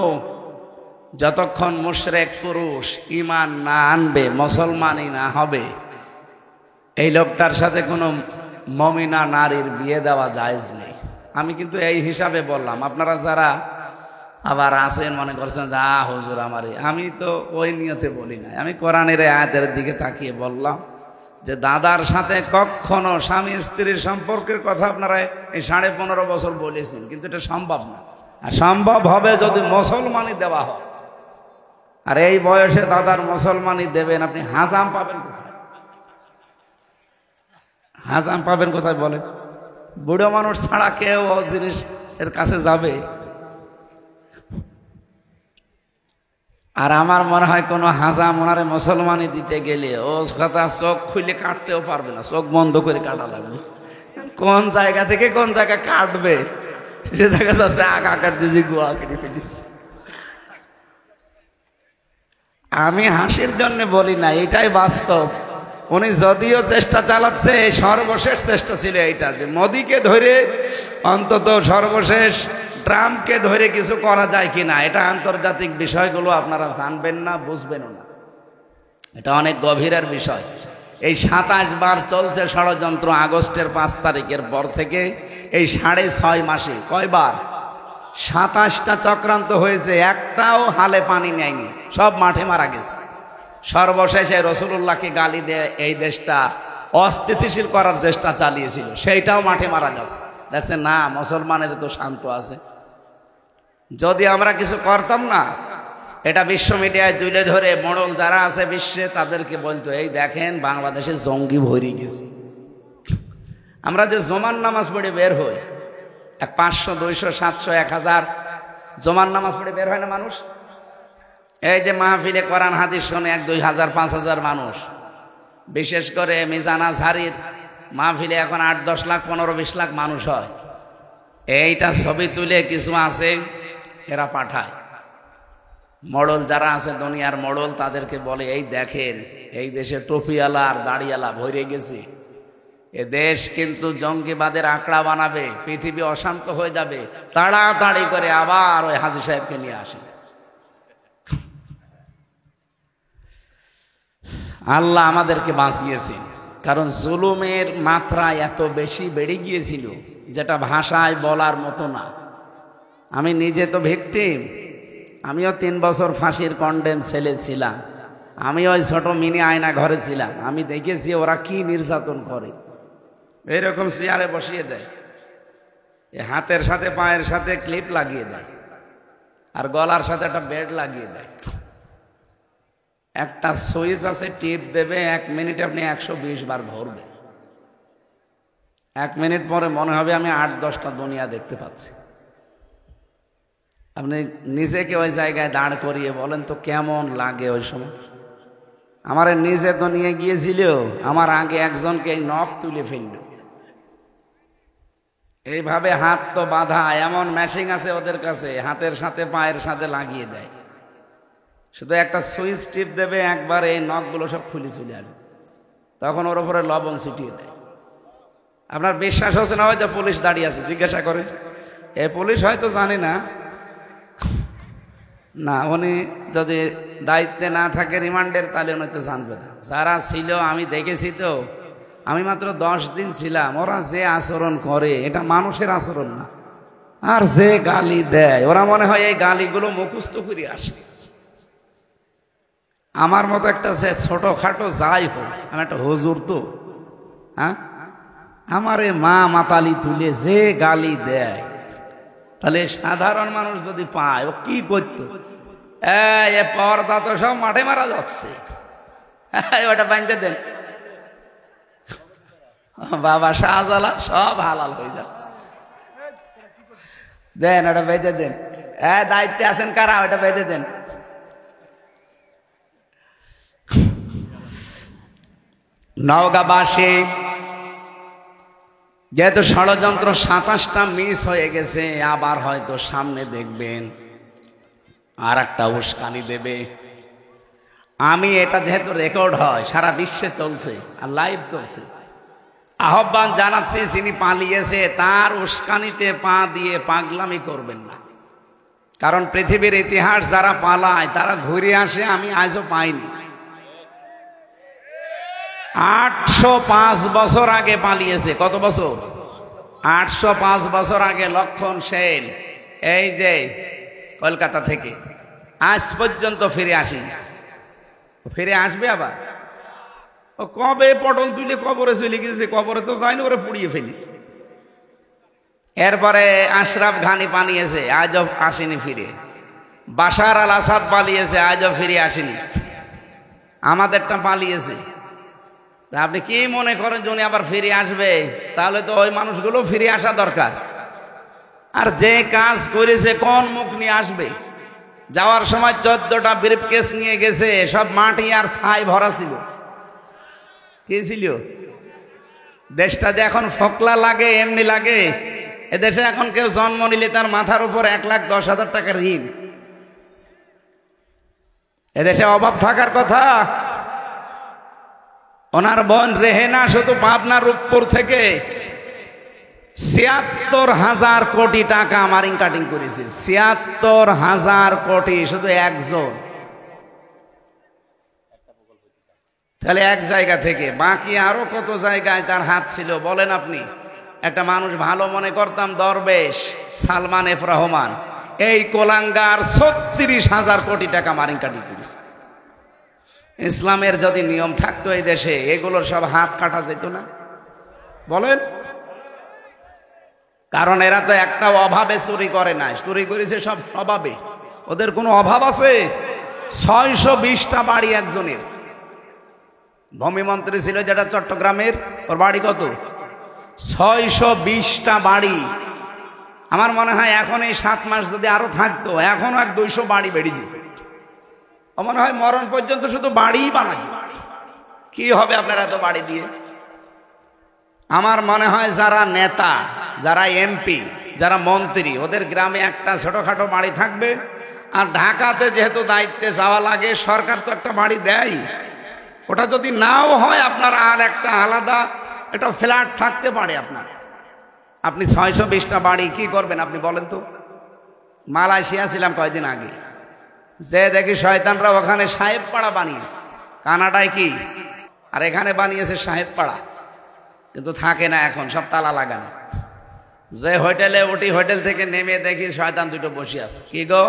যতক্ষণ মুশরিক পুরুষ ঈমান না আনবে, মুসলমানই না হবে, এই লোকটার সাথে কোনো মুমিনা নারীর বিয়ে দেওয়া জায়েজ নেই। আমি কিন্তু এই হিসাবে বললাম, আপনারা যারা আবার আছেন মনে করছেন যা হুজুর আমারে, আমি তো ওই নিয়তে বলি না, আমি কোরআনের আয়াতের দিকে তাকিয়ে বললাম যে দাদার সাথে কখনো স্বামী স্ত্রীর সম্পর্কের কথা আপনারা এই 15.5 বছর বলেছেন, কিন্তু এটা সম্ভব না। আর সম্ভব হবে যদি মুসলমানি দেওয়া হয়, আর এই বয়সে দাদার মুসলমানি দেবেন, আপনি হাজাম পাবেন কোথায়? হাজাম পাবেন কোথায় বলেন? বুড়ো মানুষ ছাড়া কেউ ও জিনিস এর কাছে যাবে? আর আমার মনে হয় কোনো হাজাম ওনারে মুসলমানি দিতে গেলে ও কথা চোখ খুলে কাটতেও পারবে না, চোখ বন্ধ করে কাটা লাগবে। কোন জায়গা থেকে কোন জায়গা কাটবে সে দেখা যাচ্ছে আকার দিজি গোয়া কেটে ফেলিস। আমি হাসির জন্য বলি না, এটাই বাস্তব। উনি যদিও চেষ্টা চালাচ্ছে, সর্বশেষ চেষ্টা ছিল এইটা যে মোদিকে ধরে অন্তত সর্বশেষ ট্রাম্পকে ধরে কিছু করা যায় কিনা। এটা আন্তর্জাতিক বিষয়গুলো আপনারা জানবেন না, বুঝবেনও না, এটা অনেক গভীরের বিষয়। এই 27 বার চলছে ষড়যন্ত্র, আগস্টের 5 তারিখের পর থেকে এই 6.5 মাসে কয়বার 27টা চক্রান্ত হয়েছে, একটাও হালে পানি নেয়নি, সব মাঠে মারা গেছে। সর্বশেষে রাসূলুল্লাহকে গালি দিয়ে এই দেশটা অস্থিতিশীল করার চেষ্টা চালিয়েছিল, সেইটাও মাঠে মারা গেছে। দেখছেন না, মুসলমানের তো শান্ত আছে। যদি আমরা কিছু করতাম না, এটা বিশ্ব মিডিয়ায় তুলে ধরে মোড়ল যারা আছে বিশ্বে তাদেরকে বলতো, এই দেখেন বাংলাদেশে জঙ্গি ভরে গেছে। আমরা যে জমান নামাজ পড়ে বের হই, 500, 200, 700, 1000 জমান নামাজ পড়ে বের হয় না মানুষ? এই যে মাহফিলে কোরআন হাদিস শোনে 1-2 হাজার 5,000 মানুষ, বিশেষ করে মিজান আজহারির মাহফিলে এখন 8-10 লাখ 15-20 লাখ মানুষ হয়। এইটা ছবি তুলে কিছু আছে এরা পাঠায়, মোড়ল যারা আছে দুনিয়ার মোড়ল, তাদেরকে বলে, এই দেখেন এই দেশে টুপিওয়ালা আর দাড়িওয়ালা ভরে গেছে, এ দেশ কিন্তু জঙ্গিবাদের আঁকড়া বানাবে, পৃথিবী অশান্ত হয়ে যাবে, তাড়াতাড়ি করে আবার ওই হাজী সাহেবকে নিয়ে আসে। আল্লাহ আমাদেরকে বাঁচিয়েছেন, কারণ জুলুমের মাত্রা এত বেশি বেড়ে গিয়েছিল যেটা ভাষায় বলার মতো না। আমি নিজে তো ভিকটিম, আমিও 3 বছর ফাঁসির কন্ডেম সেলে ছিলাম, আমি ওই ছোট মিনি আয়না ঘরে ছিলাম, আমি দেখেছি ওরা কি নির্যাতন করে। এইরকম চেয়ারে বসিয়ে দেয়, হাতের সাথে পায়ের সাথে ক্লিপ লাগিয়ে দেয়, আর গলার সাথে একটা বেড লাগিয়ে দেয়। একটা সুইচ আছে, টিপ দেবে, 1 মিনিটে আপনি 120 বার ভরবে। 1 মিনিট পরে মনে হবে আমি 8-10টা দুনিয়া দেখতে পাচ্ছি। আপনি নিজেকে ওই জায়গায় দাঁড় করিয়ে বলেন তো কেমন লাগে ওই সময়। আমার নিজে তো নিয়ে গিয়েছিল, আমার আগে একজনকে এই নখ তুলে ফেলল। এইভাবে হাত তো বাঁধা, এমন মেশিন আছে ওদের কাছে, হাতের সাথে পায়ের সাথে লাগিয়ে দেয়। শুধু একটা সুইচ টিপ দেবে, একবার এই নখগুলো সব খুলে চলে আসবে। তখন ওর উপরে লবণ ছিটিয়ে দেয়। আপনার বিশ্বাস হচ্ছে না? হয়তো পুলিশ দাঁড়িয়ে আছে, জিজ্ঞাসা করে, এ পুলিশ হয়তো জানে না, না উনি যদি দায়িত্বে না থাকে রিমান্ডের, তাহলে উনি তো জানবে না। যারা ছিল আমি দেখেছি তো, আমি মাত্র 10 দিন ছিলাম, ওরা যে আচরণ করে এটা মানুষের আচরণ না। আর যে গালি দেয়, ওরা মনে হয় এই গালিগুলো মুখস্থ করে আসে। আমার মতো একটা যে ছোটখাটো যাই হোক, আমি একটা হুজুর তো, হ্যাঁ, আমারে মা মাতালি তুলে যে গালি দেয়, তাহলে সাধারণ মানুষ যদি পায় ও কি করতো? এ পর্দা তো সব মাঠে মারা যাচ্ছে, ওটা বাঁধতে দেন, বাবা শাহজালাল সব হালাল হয়ে যাচ্ছে, দেন ওটা বেঁধে দেন। দায়িত্বে আছেন কারা? ওটা বেঁধে দেন। নওগাঁবাসী যেহেতু ষড়যন্ত্র 27টা মিস হয়ে গেছে, আবার হয়তো সামনে দেখবেন আর একটা উস্কানি দেবে। আমি এটা যেহেতু রেকর্ড হয়, সারা বিশ্বে চলছে আর লাইভ চলছে, আহ্বান জানাচ্ছি, যিনি পালিয়েছে তার উস্কানিতে পা দিয়ে পাগলামি করবেন না। কারণ পৃথিবীর ইতিহাস যারা পালায় তারা ঘুরে আসে, আমি আজও পাইনি। 805 বছর আগে পালিয়েছে। কত বছর? 805 বছর আগে লক্ষণ সেন এই যে কলকাতা থেকে আজ পর্যন্ত ফিরে আসেনি। ফিরে আসবে আবার। ও কবে পটল তুলে কবরে চলে গেছে, কবরে তো যায়নি, ওরা পুড়িয়ে ফেলেছে। এরপরে আশরাফ ঘানি পালিয়েছে, আজও আসেনি ফিরে। বাশার আল আসাদ পালিয়েছে, আজও ফিরে আসেনি। আমাদেরটা পালিয়েছে। আপনি কি মনে করেন যে উনি আবার ফিরে আসবে? তাহলে তো ওই মানুষগুলো ফিরে আসা দরকার। আর যে কাজ করেছে কোন মুখ নিয়ে আসবে? যাওয়ার সময় 14টা ব্রিফকেস নিয়ে গেছে, সব মাটি আর ছাই ভরা ছিল। কি ছিল? দেশটা যে এখন ফকলা লাগে, এমনি লাগে। এদেশে এখন কেউ জন্ম নিলে তার মাথার উপর 1,10,000 টাকার ঋণ। এদেশে অভাব থাকার কথা। ওনার বোন রেহেনা শুধু পাবনা রূপপুর থেকে ৭৬,০০০ কোটি টাকা মারিং কাটিং করেছে। ৭৬,০০০ কোটি শুধু একজন। তাহলে এক জায়গা থেকে, বাকি আরো কত জায়গায় তার হাত ছিল বলেন আপনি? একটা মানুষ ভালো মনে করতাম, দরবেশ সালমান এফ রহমান, এই কোলাঙ্গার ৩৬,০০০ কোটি টাকা মারিং কাটিং করেছে। ইসলামের যদি নিয়ম থাকতো এই দেশে, এগুলোর সব হাত কাটা যেত না? বলেন। কারণ এরা তো একটা অভাবে চুরি করে না, চুরি করেছে সব স্বভাবে। ওদের কোনো অভাব আছে? ৬২০টা বাড়ি একজনের। ভূমিমন্ত্রী ছিল যেটা চট্টগ্রামের, ওর বাড়ি কত? ৬২০টা বাড়ি। আমার মনে হয় এখন এই 7 মাস যদি আরো থাকতো, এখন আর 200 বাড়ি বেড়ে যেত। মনে হয় মরণ পর্যন্ত শুধু বাড়িই বানাই। কি হবে আপনারা এত বাড়ি দিয়ে? আমার মনে হয় যারা নেতা, যারা এমপি, যারা মন্ত্রী, ওদের গ্রামে একটা ছোটখাটো বাড়ি থাকবে। আর ঢাকাতে যেহেতু দায়িত্বে যাওয়া লাগে, সরকার তো একটা বাড়ি দেয়। ওটা যদি নাও হয়, আপনার আর একটা আলাদা একটা ফ্ল্যাট থাকতে পারে আপনার। আপনি ৬২০টা বাড়ি কি করবেন আপনি বলেন তো? মালয়েশিয়া ছিলাম কয়েকদিন আগে, যে দেখি শয়তানরা ওখানে সাহেব পাড়া বানিয়েছে। কানাডায় কি, আর এখানে বানিয়েছে সাহেব পাড়া। কিন্তু থাকে না, এখন সব তালা লাগানো। যে হোটেলে উঠি, হোটেল থেকে নেমে দেখি শয়তান দুটো বসে আছে। কি গো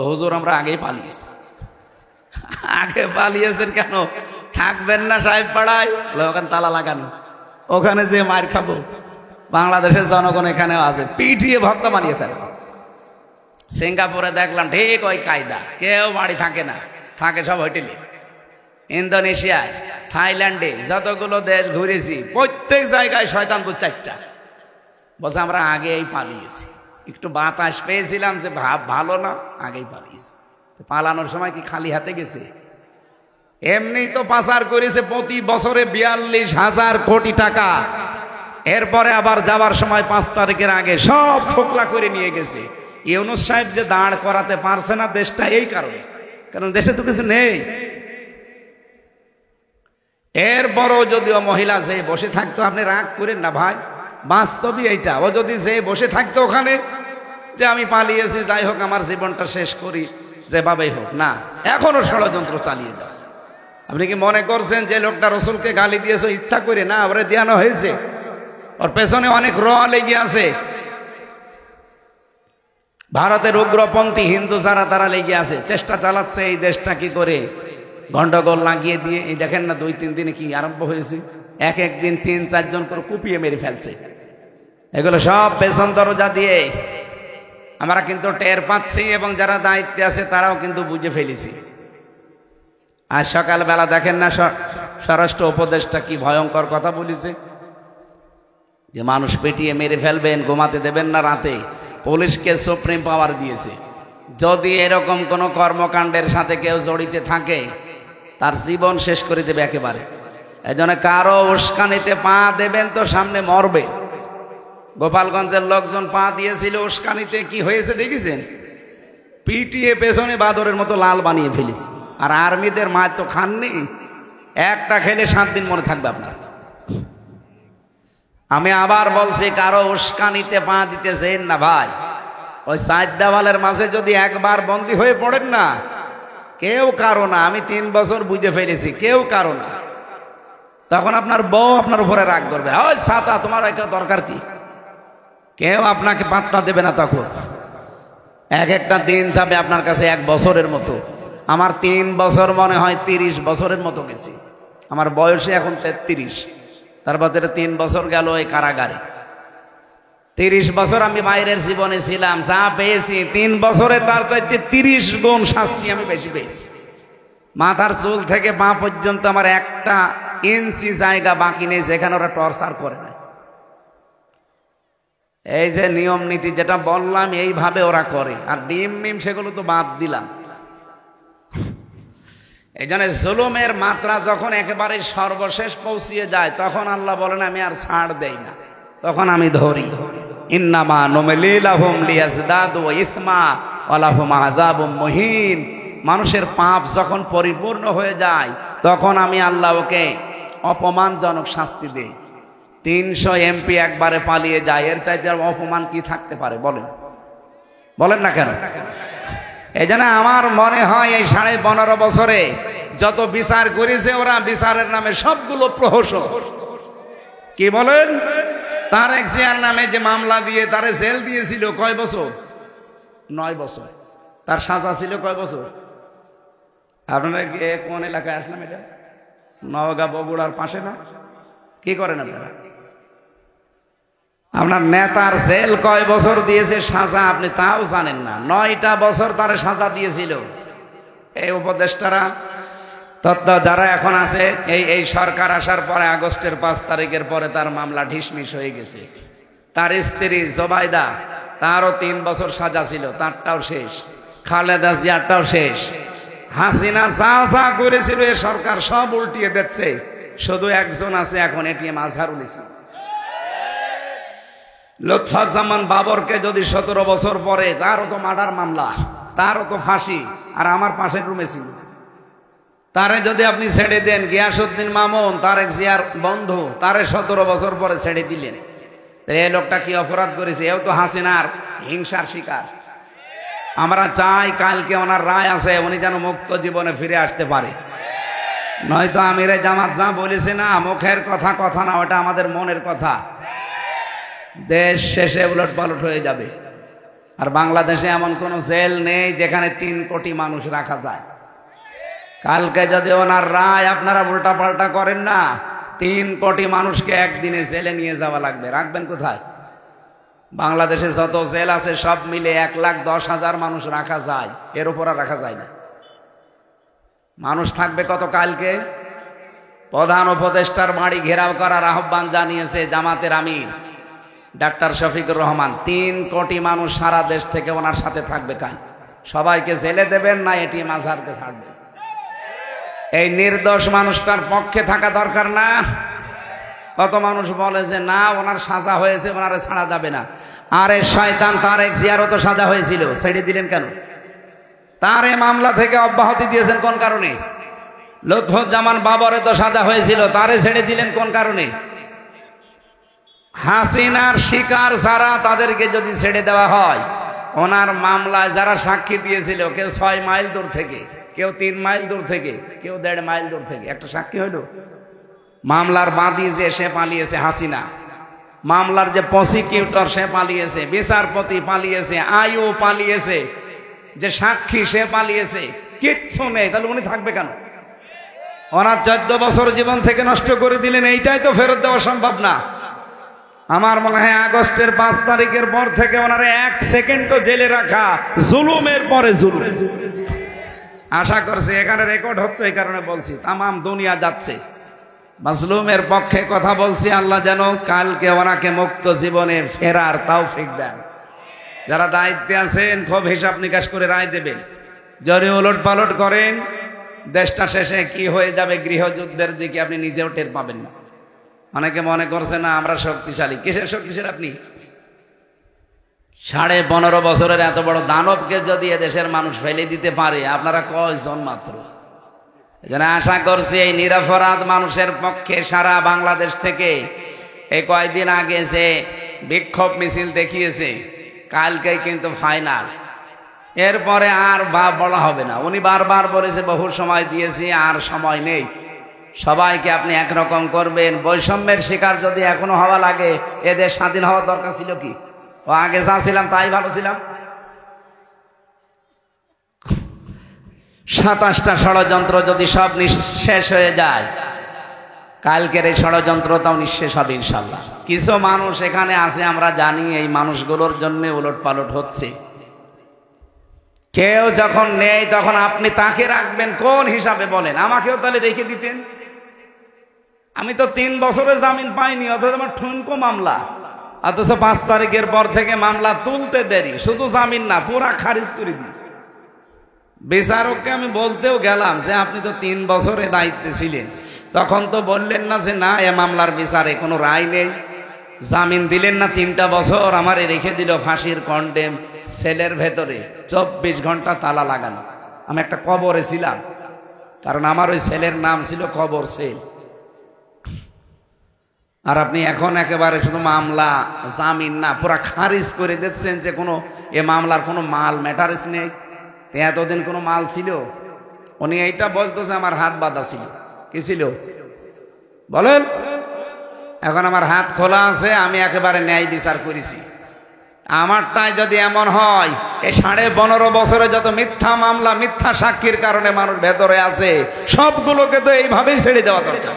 হুজুর, আমরা আগেই পালিয়েছি। আগে পালিয়েছেন কেন? থাকবেন না সাহেব পাড়ায়? ওখানে তালা লাগানো, ওখানে যে মার খাবো। বাংলাদেশের জনগণ এখানেও আছে, পিটিয়ে ভক্ত বানিয়ে ফেলে। সিঙ্গাপুরে দেখলাম ঠিক ওই কায়দা, কেউ বাড়ি থাকে না, থাকে সব হোটেলে। ইন্দোনেশিয়ায়, থাইল্যান্ডে, যতগুলো দেশ ঘুরেছি প্রত্যেক জায়গায় শয়তান তো 4টা। বলছে আমরা আগেই পালিয়েছি, একটু বাতাস পেয়েছিলাম যে ভাব ভালো না, আগেই পালিয়েছি। পালানোর সময় কি খালি হাতে গেছে? এমনি তো পাচার করেছে প্রতি বছরে 42,000 কোটি টাকা। এরপরে আবার যাবার সময় 5 তারিখের আগে সব ফোকলা করে নিয়ে গেছে। ইউনূস সাহেব যে দাঁড় করাতে পারছে না দেশটা এই কারণে, কারণ দেশে তো কিছু নেই। এরপরও যদিও মহিলা যে বসে থাকতো, আপনি রাগ করেন না ভাই, বাস্তবই এইটা। ও যদি যে বসে থাকতো ওখানে যে আমি পালিয়েছি, যাই হোক আমার জীবনটা শেষ করি যেভাবেই হোক, না, এখনো ষড়যন্ত্র চালিয়ে যাচ্ছে। আপনি কি মনে করছেন যে লোকটা রসুলকে গালি দিয়েছে ইচ্ছা করে? না, ওরে দেওয়ানো হয়েছে। ওর পেছনে অনেক লেগে আছে। ভারতের উগ্রপন্থী হিন্দু যারা, তারা লেগে আছে, চেষ্টা চালাচ্ছে এই দেশটা কি করে গন্ডগোল লাগিয়ে দিয়ে। এই দেখেন না 2-3 দিনে কি আরম্ভ হয়েছে, এক দিন 3-4 জন করে কুপিয়ে মেরে ফেলছে। এগুলো সব পেছন দরজা দিয়ে আমরা কিন্তু টের পাচ্ছি, এবং যারা দায়িত্বে আছে তারাও কিন্তু বুঝে ফেলেছি। আজ সকালবেলা দেখেন না স্বরাষ্ট্র উপদেষ্টা কি ভয়ঙ্কর কথা বলেছে, যে মানুষ পেটিয়ে মেরে ফেলবেন, ঘুমাতে দেবেন না রাতে। পুলিশকে সুপ্রিম পাওয়ার দিয়েছে, যদি এরকম কোন কর্মকাণ্ডের সাথে কেউ জড়িত থাকে তার জীবন শেষ করে দেবে একেবারে। এজন্য কারো উস্কানিতে পা দেবেন তো সামনে মরবে। গোপালগঞ্জের লোকজন পা দিয়েছিল উস্কানিতে, কি হয়েছে দেখেছেন? পিটিয়ে পেছনে বাদরের মতো লাল বানিয়ে ফেলেছে। আর আর্মিদের মাছ তো খাননি, একটা খেলে 7 দিন মনে থাকবে আপনার। আমি আবার বলছি, কারো উস্কানিতে পা দিতে চান না ভাই। ওই 4 দেওয়ালের মাঝে যদি একবার বন্দী হয়ে পড়েন না, কেউ কারো না। আমি 3 বছর বুঝে ফেলেছি, কেউ কারো না। তখন আপনার বউ আপনার উপরে রাগ করবে, ওই ছাতা তোমার একটা দরকার কি? কেউ আপনাকে পাত্তা দেবে না। তখন একটা দিন যাবে আপনার কাছে 1 বছরের মতো। আমার 3 বছর মনে হয় 30 বছরের মতো গেছি। আমার বয়সে এখন 33, তার বাদে 3 বছর গেল এই কারাগারে। 30 বছর আমি বাইরের জীবনে ছিলাম, যা পেয়েছি 3 বছরে তার চাইতে 30 গুণ শাস্তি আমি বেশি পেয়েছি। মাথার চুল থেকে পা পর্যন্ত আমার 1 ইঞ্চি জায়গা বাকি নেই যেখানে ওরা টর্চার করে না। এই যে নিয়ম নীতি যেটা বললাম, এইভাবে ওরা করে। আর ডিম মিম সেগুলো তো বাদ দিলাম। এই জন্য জুলুমের মাত্রা যখন একেবারে সর্বশেষ পৌঁছিয়ে যায়, তখন আল্লাহ বলেন আমি আর ছাড় দেই না, তখন আমি ধরি। ইন্নামা নুমলি লাহুম লিয়াজদাদু ইসমা ওয়া লাহুম আযাবুম মুহিন। মানুষের পাপ যখন পরিপূর্ণ হয়ে যায়, তখন আমি আল্লাহ ওকে অপমানজনক শাস্তি দেই। 300 এমপি একবারে পালিয়ে যায়, এর চাইতে আর অপমান কি থাকতে পারে? বলেন না কেন? এই জন্য আমার মনে হয় এই 15.5 বছরে যত বিচার করেছে ওরা, বিচারের নামে সবগুলো প্রহসন। কি বলেন? তারেক জিয়ার নামে যে মামলা দিয়ে তারে জেল দিয়েছিল কয় বছর? 9 বছর। তার সাজা ছিল কয় বছর? আপনারা কোন এলাকায় আসলাম? এটা নওগাঁ বগুড়ার পাশে না? কি করেন আপনারা? আপনার নেতার জেল কয় বছর দিয়েছে সাজা আপনি তাও জানেন না। 9টা বছর তারে সাজা দিয়েছিল এই উপদেষ্টারা। তত্ত্ব যারা এখন আছে, এই সরকার আসার পরে আগস্টের 5 তারিখের পরে তার মামলা ঢিসমিস হয়ে গেছে। তার স্ত্রী জোবাইদা, তারও 3 বছর সাজা ছিল, তারটাও শেষ। খালেদা জিয়ারটাও শেষ। হাসিনা যা যা করেছিল এ সরকার সব উল্টিয়ে দিচ্ছে। শুধু একজন আছে এখন, এটিএম আজহারুল ইসলাম। লুৎফুজ্জামান বাবরকে যদি 17 বছর পরে, তারও তো মার্ডার মামলা, তারও তো ফাঁসি, আর আমার পাশের রুমে ছিল। তারে যদি আপনি ছেড়ে দেন, গিয়াসউদ্দিন মামুন তারেক জিয়ার বন্ধু, তারে 17 বছর পরে ছেড়ে দিলেন, এই লোকটা কি অপরাধ করেছে? এও তো হাসিনার হিংসার শিকার। আমরা চাই কালকে ওনার রায় আছে, উনি যেন মুক্ত জীবনে ফিরে আসতে পারে। নয়তো আমিরে জামাত যা বলেছে না, মুখের কথা কথা না, ওটা আমাদের মনের কথা। দেশ শেষে উলট পালট হয়ে যাবে। আর বাংলাদেশে এমন কোন জেল নেই যেখানে 3 কোটি মানুষ রাখা যায়। কালকে যদি ওনার রায় আপনারা উল্টা পাল্টা করেন না, 3 কোটি মানুষকে একদিনে জেলে নিয়ে যাওয়া লাগবে। রাখবেন কোথায়? বাংলাদেশে যত জেল আছে সব মিলে 1,10,000 মানুষ রাখা যায়, এর উপর আর রাখা যায় না। মানুষ থাকবে কত? কালকে প্রধান উপদেষ্টার বাড়ি ঘেরাও করার আহ্বান জানিয়েছে জামাতের আমির ডাক্তার শফিকুর রহমান। 3 কোটি মানুষ সারা দেশ থেকে ওনার সাথে থাকবে। কাল সবাইকে জেলে দেবেন না এটি মাঝারকে ছাড়বে? এই নির্দোষ মানুষটার পক্ষে থাকা দরকার না? কত মানুষ বলে যে না ওনার সাজা হয়েছে, ওনারে ছাড়া যাবে না। আরে শয়তান তারেক জিয়ারও তো সাজা হয়েছিল, ছেড়ে দিলেন কেন? তারে মামলা থেকে অব্যাহতি দিয়েছেন কোন কারণে? লুৎফুজ্জামান বাবরে তো সাজা হয়েছিল, তারে ছেড়ে দিলেন কোন কারণে? হাসিনার শিকার যারা, তাদেরকে যদি ছেড়ে দেওয়া হয়, ওনার মামলায় যারা সাক্ষী দিয়েছিল, কেউ 6 মাইল দূর থেকে, কেউ 3 মাইল দূর থেকে, কেউ 1.5 মাইল দূর থেকে, একটা সাক্ষী হইল। মামলার বাদী যে সে পালিয়েছে হাসিনা, মামলার যে প্রসিকিউটর সে পালিয়েছে, বিচারপতি পালিয়েছে, আইও পালিয়েছে, যে সাক্ষী সে পালিয়েছে, কিচ্ছু নেই। তাহলে উনি থাকবে কেন? ওনার 14 বছর জীবন থেকে নষ্ট করে দিলেন, এইটাই তো ফেরত দেওয়া সম্ভব না। আমার মনে হয় আগস্টের 5 তারিখের পর থেকে ওনারা 1 সেকেন্ডও জেলে রাখা জুলুমের পরে জুলুম। আশা করছি এখানে রেকর্ড হচ্ছে, এই কারণে বলছি, তামাম দুনিয়া যাচ্ছে। মাজলুমের পক্ষে কথা বলছি, আল্লাহ যেন কালকে ওনাকে মুক্ত জীবনে ফেরার তৌফিক দেন। যারা দায়িত্বে আছেন খুব হিসাব নিকাশ করে রায় দেবেন। যদি উলট পালট করেন, দেশটা শেষে কি হয়ে যাবে গৃহযুদ্ধের দিকে আপনি নিজেও টের পাবেন না। অনেকে মনে করছে না আমরা শক্তিশালী। কিসের শক্তিশালী আপনি? 15.5 বছরের এত বড় দানবকে যদি এদেশের মানুষ ফেলে দিতে পারে, আপনারা কয়জন মাত্র? এজন্য আশা করছি এই নিরপরাধ মানুষের পক্ষে সারা বাংলাদেশ থেকে এই কয়েকদিন আগে যে বিক্ষোভ মিছিল দেখিয়েছে, কালকেই কিন্তু ফাইনাল। এরপরে আর বলা হবে না। উনি বারবার বলেছে বহু সময় দিয়েছি, আর সময় নেই। সবাইকে আপনি একরকম করবেন। বৈষম্যের শিকার যদি এখনো হওয়া লাগে, এদের স্বাধীন হওয়ার দরকার ছিল কি? ও আগে যা ছিলাম তাই ভালো ছিলাম। 27টা ষড়যন্ত্র যদি সব নিঃশেষ হয়ে যায়, কালকের এই ষড়যন্ত্রটাও নিঃশেষ হবে ইনশাল্লাহ। কিছু মানুষ এখানে আছে, আমরা জানি এই মানুষগুলোর জন্য উলট পালট হচ্ছে। কেউ যখন নেই তখন আপনি তাকে রাখবেন কোন হিসাবে বলেন? আমাকেও তাহলে রেখে দিতেন। আমি তো 3 বছরে জামিন পাইনি, অথচ আমার ঠুনকো মামলা, অথচ 5 তারিখের পর থেকে মামলা তুলতে দেরি। শুধু জামিন না, পুরা খারিজ করে দিয়েছে। বিচারককে আমি বলতেও গেলাম যে আপনি তো 3 বছরে দায়িত্বে ছিলেন, তখন তো বললেন না যে না এ মামলার বিচারে কোনো রায় নেই। জামিন দিলেন না 3টা বছর, আমারে রেখে দিল ফাঁসির কন্ডেম সেলের ভেতরে, 24 ঘন্টা তালা লাগানো। আমি একটা কবরে ছিলাম, কারণ আমার ওই সেলের নাম ছিল কবর সেল। আর আপনি এখন একেবারে শুধু মামলা, জামিন না, পুরা খারিজ করে দিচ্ছেন যে কোনো এ মামলার কোনো মাল ম্যাটারেস নেই। এতদিন কোনো মাল ছিল? উনি এইটা বলতো যে আমার হাত বাঁধা ছিল। কি ছিল বলেন? এখন আমার হাত খোলা আছে, আমি একেবারে ন্যায় বিচার করেছি। আমারটাই যদি এমন হয়, এই 15.5 বছরে যত মিথ্যা মামলা, মিথ্যা সাক্ষীর কারণে মানুষ ভেতরে আছে, সবগুলোকে তো এইভাবেই ছেড়ে দেওয়া দরকার।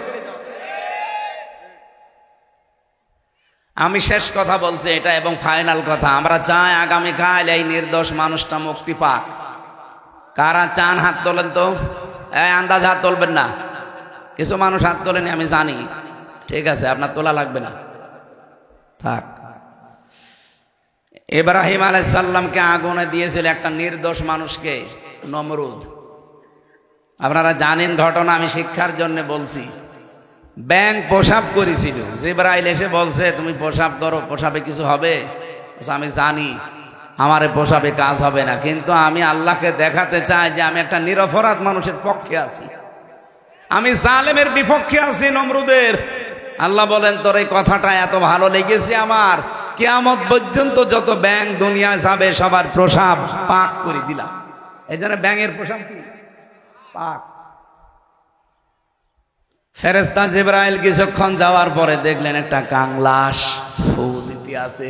আমি শেষ কথা বলছি এটা, এবং ফাইনাল কথা। আমরা চাই আগামীকাল এই নির্দোষ মানুষটা মুক্তি পাক। কারা চান হাত তোলেন তো? আন্দাজ হাত তোলবেন না। কিছু মানুষ হাত তোলেনি আমি জানি, ঠিক আছে, আপনার তোলা লাগবে না, থাক। ইব্রাহিম আলাইহিস সালামকে আগুনে দিয়েছিল একটা নির্দোষ মানুষকে, নমরুদ। আপনারা জানেন ঘটনা, আমি শিক্ষার জন্য বলছি। ব্যাঙ পেশাব করেছিল, জিবরাইল এসে বলছে তুমি পেশাব করো, পেশাবে কিছু হবে? আমি জানি আমার পেশাবে কাজ হবে না, কিন্তু আমি আল্লাহকে দেখাতে চাই যে আমি একটা নিরপরাধ মানুষের পক্ষে আছি, আমি জালেমের বিপক্ষে আছি, নমরুদের। আল্লাহ বলেন তোর এই কথাটা এত ভালো লেগেছে আমার, কিয়ামত পর্যন্ত যত ব্যাঙ দুনিয়ায় যাবে সবার পেশাব পাক করে দিলাম। এই জন্য ব্যাঙের পেশাব কি? পাক। ফেরেশতা জিবরাইল কিছুক্ষণ যাওয়ার পরে দেখলেন একটা কাংলাশ ফু দিতে আছে।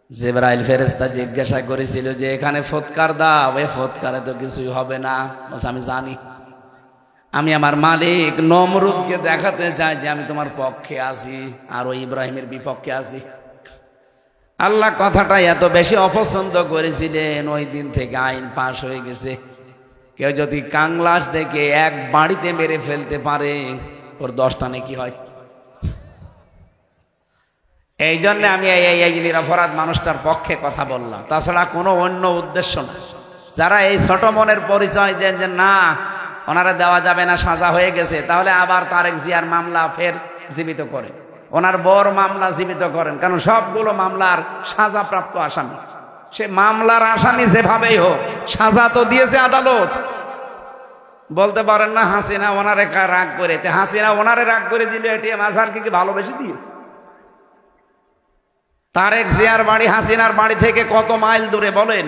জিবরাইল ফেরেশতা জিজ্ঞাসা করেছিল যে এখানে ফৎকার দাও, এ ফৎকারে তো কিছুই হবে না। বলছে আমি জানি, আমি আমার মালিক নমরুদকে দেখাতে চাই যে আমি তোমার পক্ষে আছি আর ওই ইব্রাহিমের বিপক্ষে আছি। আল্লাহ কথাটা এত বেশি অপছন্দ করেছিলেন, ওই দিন থেকে আইন পাশ হয়ে গেছে, কেউ যদি কাংলাস দেখে এক বাড়িতে মেরে ফেলতে পারে ওর 10টা নেকি হয়। এই জন্য আমি এই নিরপরাধ মানুষটার পক্ষে কথা বললাম, তাছাড়া কোনো অন্য উদ্দেশ্য না। যারা এই ছোট মনের পরিচয় যে না ওনারা দেওয়া যাবে না, সাজা হয়ে গেছে, তাহলে আবার তারেক জিয়ার মামলা ফের জীবিত করে, ওনার বড় মামলা জীবিত করেন, কারণ সবগুলো মামলার সাজাপ্রাপ্ত আসামি। সে মামলার আসামি যেভাবেই হোক, সাজা তো দিয়েছে আদালত। বলতে পারেন না হাসিনা ওনারে রাগ করে, হাসিনা ওনারে রাগ করে দিলে এটিএম আজহারকে কি ভালোবেসে দিয়েছে? তারেক জিয়ার বাড়ি হাসিনার বাড়ি থেকে কত মাইল দূরে বলেন,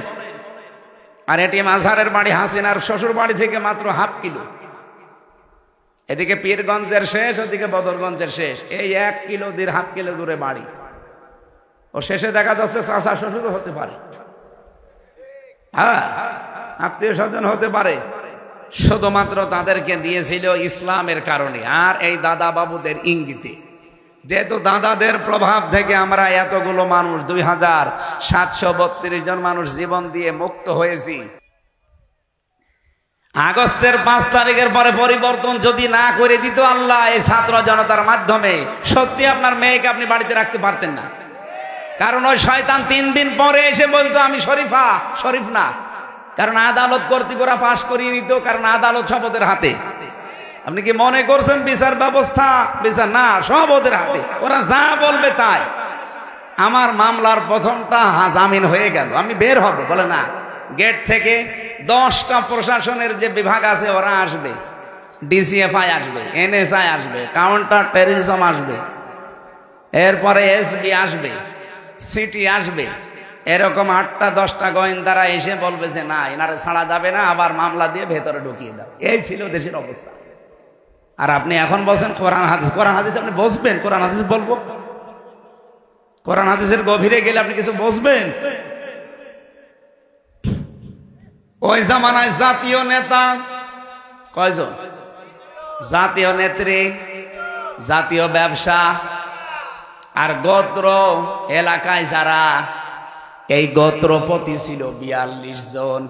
আর এটিএম আজহারের বাড়ি হাসিনার শ্বশুর বাড়ি থেকে মাত্র ½ কিলো। এদিকে পীরগঞ্জের শেষ, ওদিকে বদরগঞ্জের শেষ, এই 1 কিলো 1.5 কিলো দূরে বাড়ি। ও শেষে দেখা যাচ্ছে চাচা শ্বশুরও হতে পারে, হ্যাঁ আত্মীয় স্বজন হতে পারে। শুধুমাত্র তাদেরকে দিয়েছিল ইসলামের কারণে আর এই দাদা বাবুদের ইঙ্গিতে। যেহেতু দাদাদের প্রভাব থেকে আমরা এতগুলো মানুষ 2732 জন মানুষ জীবন দিয়ে মুক্ত হয়েছি। আগস্টের 5 তারিখের পরে পরিবর্তন যদি না করে দিত আল্লাহ এই ছাত্র জনতার মাধ্যমে, সত্যি আপনার মেয়েকে আপনি বাড়িতে রাখতে পারতেন না। কারণ ওই শয়তান 3 দিন পরে এসে বলতো আমি শরীফ না, কারণ আদালত কর্তৃক ওরা পাশ করিয়ে নিত, কারণ আদালত সব ওদের হাতে। আপনি কি মনে করছেন বিচার ব্যবস্থা? বিচার না, সব ওদের হাতে, ওরা যা বলবে তাই। আমার মামলার প্রথমটা জামিন হয়ে গেল, আমি বের হব, বলে না গেট থেকে 10টা প্রশাসনের যে বিভাগ আছে ওরা আসবে, ডিসিএফআই আসবে, এনএসআই আসবে, কাউন্টার টেররিজম আসবে, এরপরে এসবি আসবে, সিটি আসবে, এরকম 8টা 10টা গোয়েন্দারা এসে বলবে যে না এনারে ছাড়া যাবে না, আবার মামলা দিয়ে ভেতরে ঢুকিয়ে দাও। এই ছিল দেশের অবস্থা। আর আপনি এখন বলছেন কোরআন হাদিস আপনি বসবেন, কোরআন হাদিস বলবো, কোরআন হাদিসের গভীরে গেলে আপনি কিছু বসবেন? ওই জামানায় জাতীয় নেতা কয়জন? জাতীয় নেত্রী, জাতীয় ব্যবসা আর গোত্র এলাকায় যারা, এই গোত্রপতি ছিল 42 জন।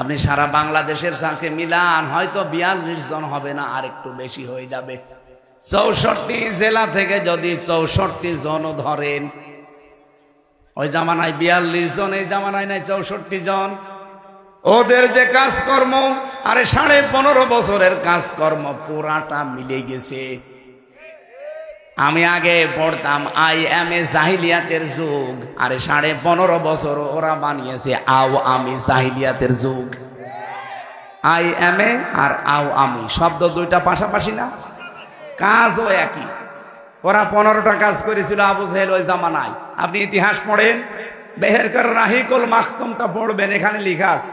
আপনি সারা বাংলাদেশের সাথে মিলান হয়তো 42 জন হবে না, আর একটু বেশি হয়ে যাবে। 64 জেলা থেকে যদি 64 জন ধরেন, ওই জামানায় 42 জন, এই জামানায় নাই 64 জন। ওদের যে কাজকর্ম, আরে 15.5 বছরের কাজকর্ম পুরাটা মিলে গেছে। আমি আগে পড়তাম IMA জাহিলিয়াতের যুগ, আরে 15.5 বছর ওরা বানিয়েছে আওয়ামী জাহিলিয়াতের যুগ। IMA আর আওয়ামী শব্দ দুইটা পাশাপাশি না, কাজও একই। ওরা 15টা কাজ করেছিল আবু জেহেল ওই জামানায়। আপনি ইতিহাস পড়েন, বেহেরকার রাহিকুল মাখতুমটা পড়বেন, এখানে লেখা আছে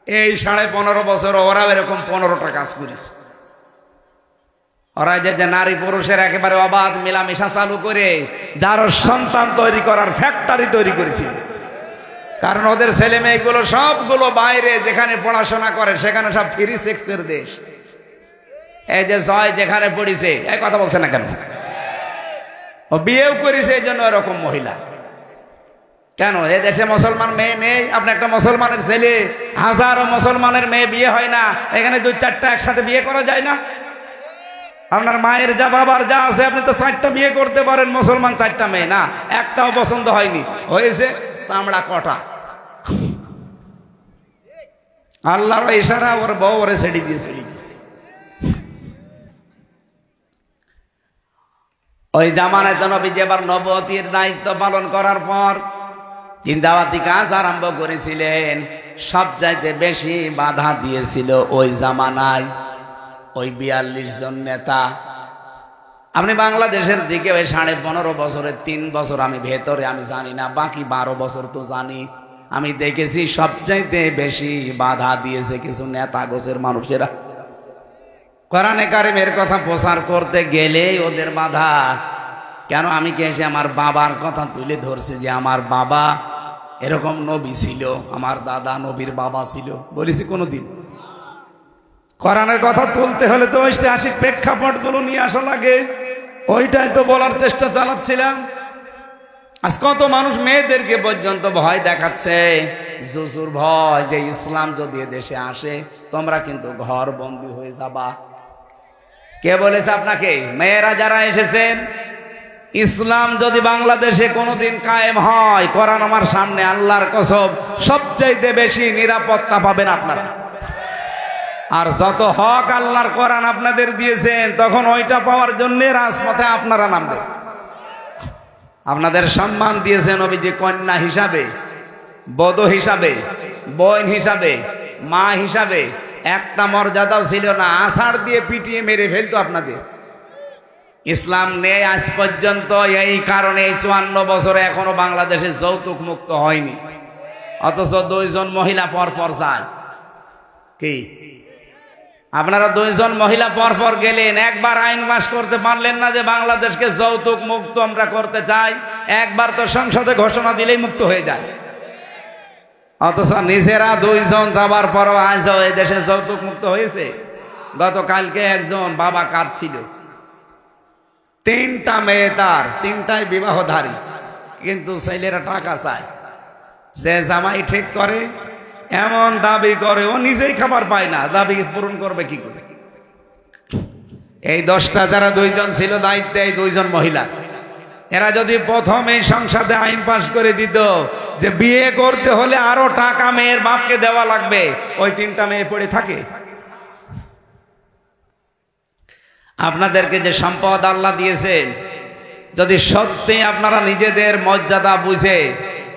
এই 15.5 বছর ওরা এরকম 15টা কাজ করেছে। ওরা যে নারী পুরুষের একেবারে অবাধ মেলামেশা চালু করে যার সন্তান তৈরি করার ফ্যাক্টরি তৈরি করেছিল। কারণ ওদের ছেলে মেয়েগুলো সবগুলো বাইরে যেখানে পড়াশোনা করে সেখানে সব ফ্রি সেক্সের দেশ। এই যে জয় যেখানে পড়িছে, এই কথা বলছে না কেন? ও বিয়েও করেছে এই জন্য এরকম মহিলা। কেন এ দেশে মুসলমান মেয়ে নেই? আপনি একটা মুসলমানের ছেলে, হাজারো মুসলমানের মেয়ে বিয়ে হয় না, এখানে 2-4টা একসাথে বিয়ে করা যায় না? আপনার মায়ের যা বাবার যা আছে আপনি তো 4টা বিয়ে করতে পারেন, মুসলমান 4টা মেয়ে না, একটাও পছন্দ হয়নি, হয়েছে চামড়া কটা। আল্লাহর ইশারা, ওর বউ ওরে ছেড়ে দিয়েছে। ওই জামানায় তো নবী এবার নবুয়তের দায়িত্ব পালন করার পর জিন্দাবাতি কাজ আরম্ভ করেছিলেন। সবচাইতে বেশি বাধা দিয়েছিল ওই জামানায় ওই 42 জন নেতা। আপনি বাংলাদেশের দিকে ওই 15.5 বছরের 3 বছর আমি ভেতরে আমি জানি না, বাকি 12 বছর তো জানি। আমি দেখেছি সবচাইতে বেশি বাধা দিয়েছে কিছু নেতা গোছের মানুষেরা। কোরআনে কারিমের কথা প্রচার করতে গেলেই ওদের বাধা। কেন? আমি কে এসে আমার বাবার কথা তুলে ধরছে যে আমার বাবা এরকম নবী ছিল, আমার দাদা নবীর বাবা ছিল, বলেছি কোনোদিন? কোরআনের কথা তুলতে হলে তো ঐতিহাসিক প্রেক্ষাপটগুলো নিয়ে আসা লাগে, ওইটাই তো বলার চেষ্টা চালাচ্ছিলাম। আজ কত মানুষ মেয়েদেরকে পর্যন্ত ভয় দেখাচ্ছে, জুজুর ভয়, যে ইসলাম যদি দেশে আসে তোমরা কিন্তু ঘর বন্দী হয়ে যাবা। কে বলেছে আপনাকে? মেয়েরা যারা এসেছেন, ইসলাম যদি বাংলাদেশে কোনোদিন কায়েম হয়, কোরআন আমার সামনে, আল্লাহর কসম সবচাইতে বেশি নিরাপত্তা পাবেন আপনারা। আর যত হক আল্লাহর কোরআন আপনাদের দিয়েছেন, তখন ওইটা পাওয়ার জন্য রাজপথে আপনারা নামবেন। আপনাদের সম্মান দিয়েছেন নবীজি কন্যা হিসাবে, বধূ হিসাবে, বোন হিসাবে, মা হিসাবে। একটা মর্যাদাও ছিল না, আষাঢ় দিয়ে পিটিয়ে মেরে ফেলতো আপনাদের। ইসলাম নেই আজ পর্যন্ত, এই কারণে 54 বছরে এখনো বাংলাদেশে যৌতুক মুক্ত হয়নি। অথচ 2 জন মহিলা পরপর যায়। কি আপনারা 2 জন মহিলা পরপর গেলেন, একবার আইন পাস করতে পারলেন না যে বাংলাদেশকে যৌতুক মুক্ত আমরা করতে চাই? একবার তো সংসদে ঘোষণা দিলেই মুক্ত হয়ে যায়। অথচ নিজেরা 2 জন যাবার পরও আজ এই দেশে যৌতুক মুক্ত হয়েছে। গতকালকে একজন বাবা কাঁদছিল, 3টা মেয়ে, তার 3টাই বিবাহধারী, কিন্তু ছেলেরা টাকা চায়। যে জামাই ঠিক করে এমন দাবি করে, ও নিজেই খাবার পায় না, দাবি পূরণ করবে কি করে? এই 10টা যারা 2 জন ছিল দায়িত্বে, এই 2 জন মহিলা, এরা যদি প্রথমে সংসদে আইন পাস করে দিত যে বিয়ে করতে হলে আরো টাকা মেয়ের বাপকে দেওয়া লাগবে, ওই 3টা মেয়ে পড়ে থাকে। আপনাদেরকে যে সম্পদ আল্লাহ দিয়েছেন, যদি সত্যি আপনারা নিজেদের মর্যাদা বুঝে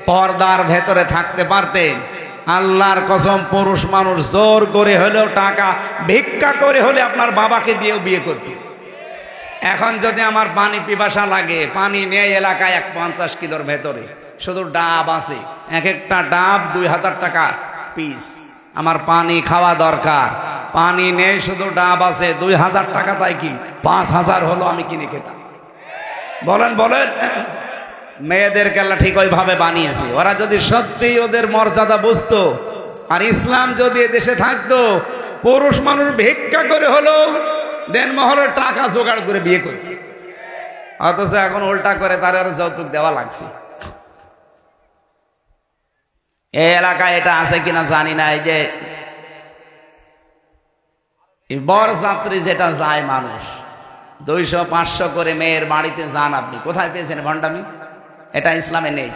পর্দার ভেতরে থাকতে পারতেন, আল্লাহর কসম পুরুষ মানুষ জোর করে হলেও টাকা ভিক্ষা করে হলে আপনার বাবাকে দিয়েও বিয়ে করত। এখন যদি আমার পানি পিপাসা লাগে, পানি নেই এলাকায় 50 কিলোর ভেতরে, শুধু ডাব আছে, এক একটা ডাব 2000 টাকা পিস। আমার পানি খাওয়া দরকার, পানি নেই, শুধু ডাব আছে, 2000 টাকা, তাই কি 5000 হলো আমি কিনে খেতাম। বলেন বলেন, মেয়েদেরকে আল্লাহ ঠিক ওইভাবে বানিয়েছে। ওরা যদি সত্যি ওদের মর্যাদা বুঝতো, আর ইসলাম যদি এদেশে থাকতো, পুরুষ মানুষ ভিক্ষা করে হলো দেনমহলের টাকা জোগাড় করে বিয়ে করত। অথচ এখন উল্টা করে তার আর যৌতুক দেওয়া লাগছে। এই এলাকায় এটা আছে কিনা জানি না, এই যে বরযাত্রী যেটা যায় মানুষ 200-500 করে মেয়ের বাড়িতে যান, আপনি কোথায় পেয়েছেন ভণ্ডামি? এটা ইসলামে নেই।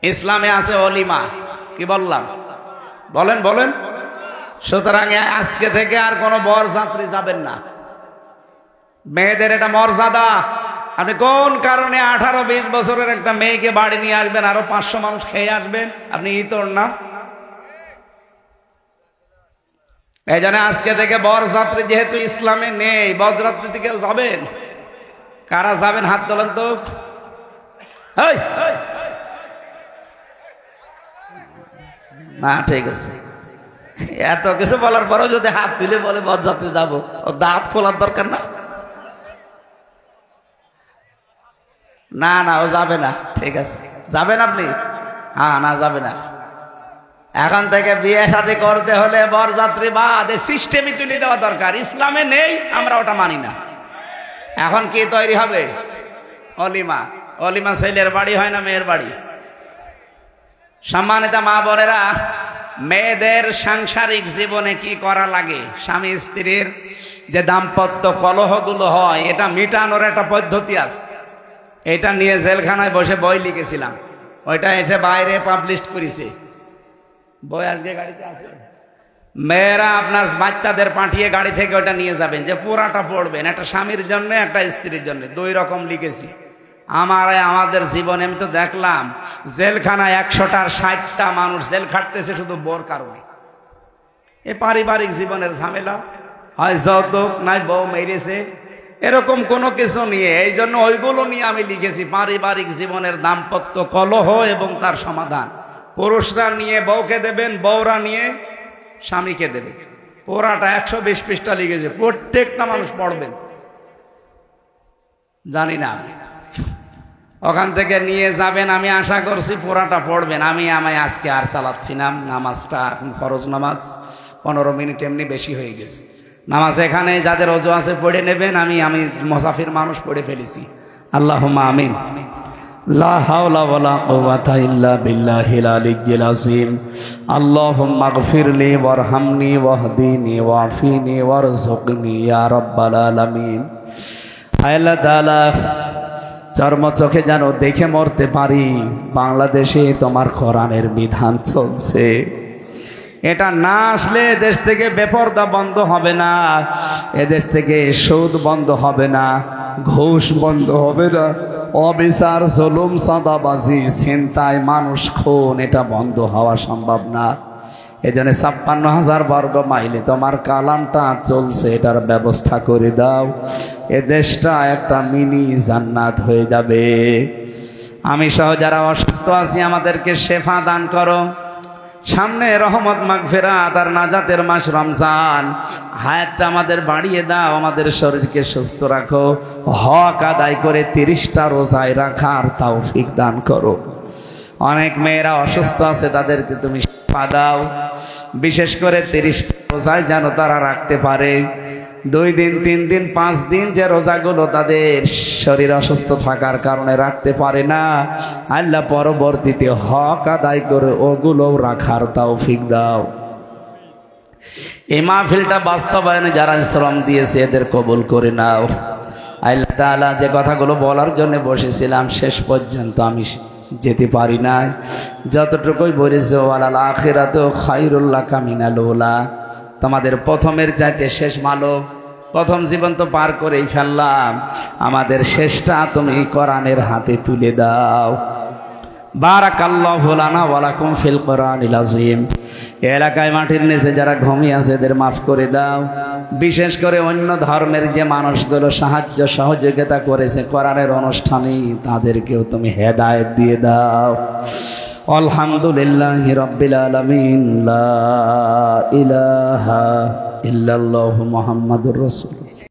ইসলামে আছে অলিমা। কি বললাম? বলেন বলেন। সুতরাং আজকে থেকে আর কোনো বরযাত্রী যাবেন না। মেয়েদের এটা মর্যাদা। আপনি কোন কারণে 18-20 বছরের একটা মেয়েকে বাড়ি নিয়ে আসবেন, আরো 500 মানুষ খেয়ে আসবেন? আপনি ইতর না? এই জন্য আজকে থেকে বরযাত্রী যেহেতু ইসলামে নেই, বরযাত্রীতে কেউ যাবেন? কারা যাবেন হাত তোলেন তো। না ঠিক আছে, এত কিছু বলার পরেও যদি হাত তুলে বলে বরযাত্রী যাবো, ও দাঁত খোলার দরকার না? না না, ও যাবে না। ঠিক আছে, যাবেন আপনি? হ্যাঁ, না যাবে না। এখন থেকে বিয়ে শাদী করতে হলে বরযাত্রী বাদ, সিস্টেমই তুলে দেওয়া দরকার। ইসলামে নেই, আমরা ওটা মানি না। এখন কি তৈরি হবে? অলিমা। অলিমা ছেলের বাড়ি হয় না মেয়ের বাড়ি? সম্মানিত মা বোনেরা, মেয়েদের সাংসারিক জীবনে কি করা লাগে, স্বামী স্ত্রীর যে দাম্পত্য কলহগুলো হয়, এটা মিটানোর একটা পদ্ধতি আছে। এটা নিয়ে জেলখানায় বসে বই লিখেছিলাম, ওইটা এসে বাইরে পাবলিশ করেছে। বই আজকে গাড়িতে আছে। মেয়েরা আপনার বাচ্চাদের পাঠিয়ে গাড়ি থেকে ওটা নিয়ে যাবেন, যে পুরাটা পড়বেন, একটা স্বামীর জন্য একটা স্ত্রীর জন্য, 2 রকম লিখেছি। আমাদের জীবনে আমি তো দেখলাম জেলখানায় 100টার 60টা মানুষ জেল খাটতেছে শুধু বোর কারণে। এই পারিবারিক জীবনের ঝামেলা, হয় যৌতুক, নাই বউ মেরেছে, এরকম কোনো কিছু নিয়ে। এই জন্য ওইগুলো নিয়ে আমি লিখেছি, পারিবারিক জীবনের দাম্পত্য কলহ এবং তার সমাধান। পুরুষরা নিয়ে বউকে দেবেন, বউরা নিয়ে স্বামীকে দেবে। পুরাটা 120 পৃষ্ঠা লিখেছে, প্রত্যেকটা মানুষ পড়বেন। জানি না, ওখান থেকে নিয়ে যাবেন, আমি আশা করছি পুরাটা পড়বেন। আমি আজকে আর চালাচ্ছি না নামাজটা, ফরজ নামাজ 15 মিনিট এমনি বেশি হয়ে গেছে। নামাজ এখানে যাদের ওযু আছে পড়ে নেবেন, আমি মুসাফির মানুষ পড়ে ফেলেছি। আল্লাহুম্মা আমিন। লা হাওলা ওয়ালা কুওয়াতা ইল্লা বিল্লাহিল আলিয়্যিল আযীম। আল্লাহুম্মা গফিরলি ওয়ারহামনি ওয়াহদিনি ওয়াফিনি ওয়ারযুকনি ইয়া রাব্বাল আলামিন। হায় আল্লাহ তাআলা, চর্ম চোখে যেন দেখে মরতে পারি বাংলাদেশে তোমার কোরআনের বিধান চলছে। এটা না আসলে দেশ থেকে বেপরদা বন্ধ হবে না, এদেশ থেকে সুদ বন্ধ হবে না, ঘুষ বন্ধ হবে না, অবিচার, জুলুম, চাঁদাবাজি, ছিনতাই, মানুষ খুন, এটা বন্ধ হওয়া সম্ভব না। এজন্য ৫৬,০০০ বর্গ মাইলে তোমার কালামটা চলছে, এটার ব্যবস্থা করে দাও। এ দেশটা একটা মিনি জান্নাত হয়ে যাবে। আমি সহ যারা অসুস্থ আছি আমাদেরকে শেফা দান করো। সামনে রহমত মাগফিরাত আর নাজাতের মাস রমজান, হায়াতটা আমাদের বাড়িয়ে দাও, আমাদের শরীরকে সুস্থ রাখো। হক আদায় করে ৩০টা রোজায় রাখার তৌফিক দান করো। অনেক মেয়েরা অসুস্থ আছে, তাদেরকে তুমি শিফা দাও। বিশেষ করে ৩০টা রোজায় যেন তারা রাখতে পারে। 2 দিন 3 দিন 5 দিন যে রোজাগুলো তাদের শরীর অসুস্থ থাকার কারণে রাখতে পারে না, আল্লাহ পরবর্তীতে হক আদায় করে ওগুলো রাখার তৌফিক দাও। এই মাহফিলটা বাস্তবায়নে যারা শ্রম দিয়েছে এদের কবুল করে নাও। আল্লাহ তাআলা, যে কথাগুলো বলার জন্য বসেছিলাম শেষ পর্যন্ত আমি যেতে পারি না, যতটুকুই বলেছে ওয়ালাল আখিরাতু খায়রুল লাকা মিনাল উলা, তোমাদের প্রথমের চাইতে শেষ ভালো। প্রথম জীবন তো পার করেই ফেললাম, আমাদের শেষটা তুমি কোরআনের হাতে তুলে দাও। বারাকাল্লাহু লানা ওয়া লাকুম ফিল কোরআনিল আযীম। এলাকায় মাটির নিচে যারা ঘুমিয়ে আছে এদের মাফ করে দাও। বিশেষ করে অন্য ধর্মের যে মানুষগুলো সাহায্য সহযোগিতা করেছে কোরআনের অনুষ্ঠানে, তাদেরকেও তুমি হেদায়েত দিয়ে দাও। আলহামদুলিল্লাহি রাব্বিল আলামিন। লা ইলাহা ইল্লাল্লাহু মুহাম্মাদুর রাসূলুল্লাহ।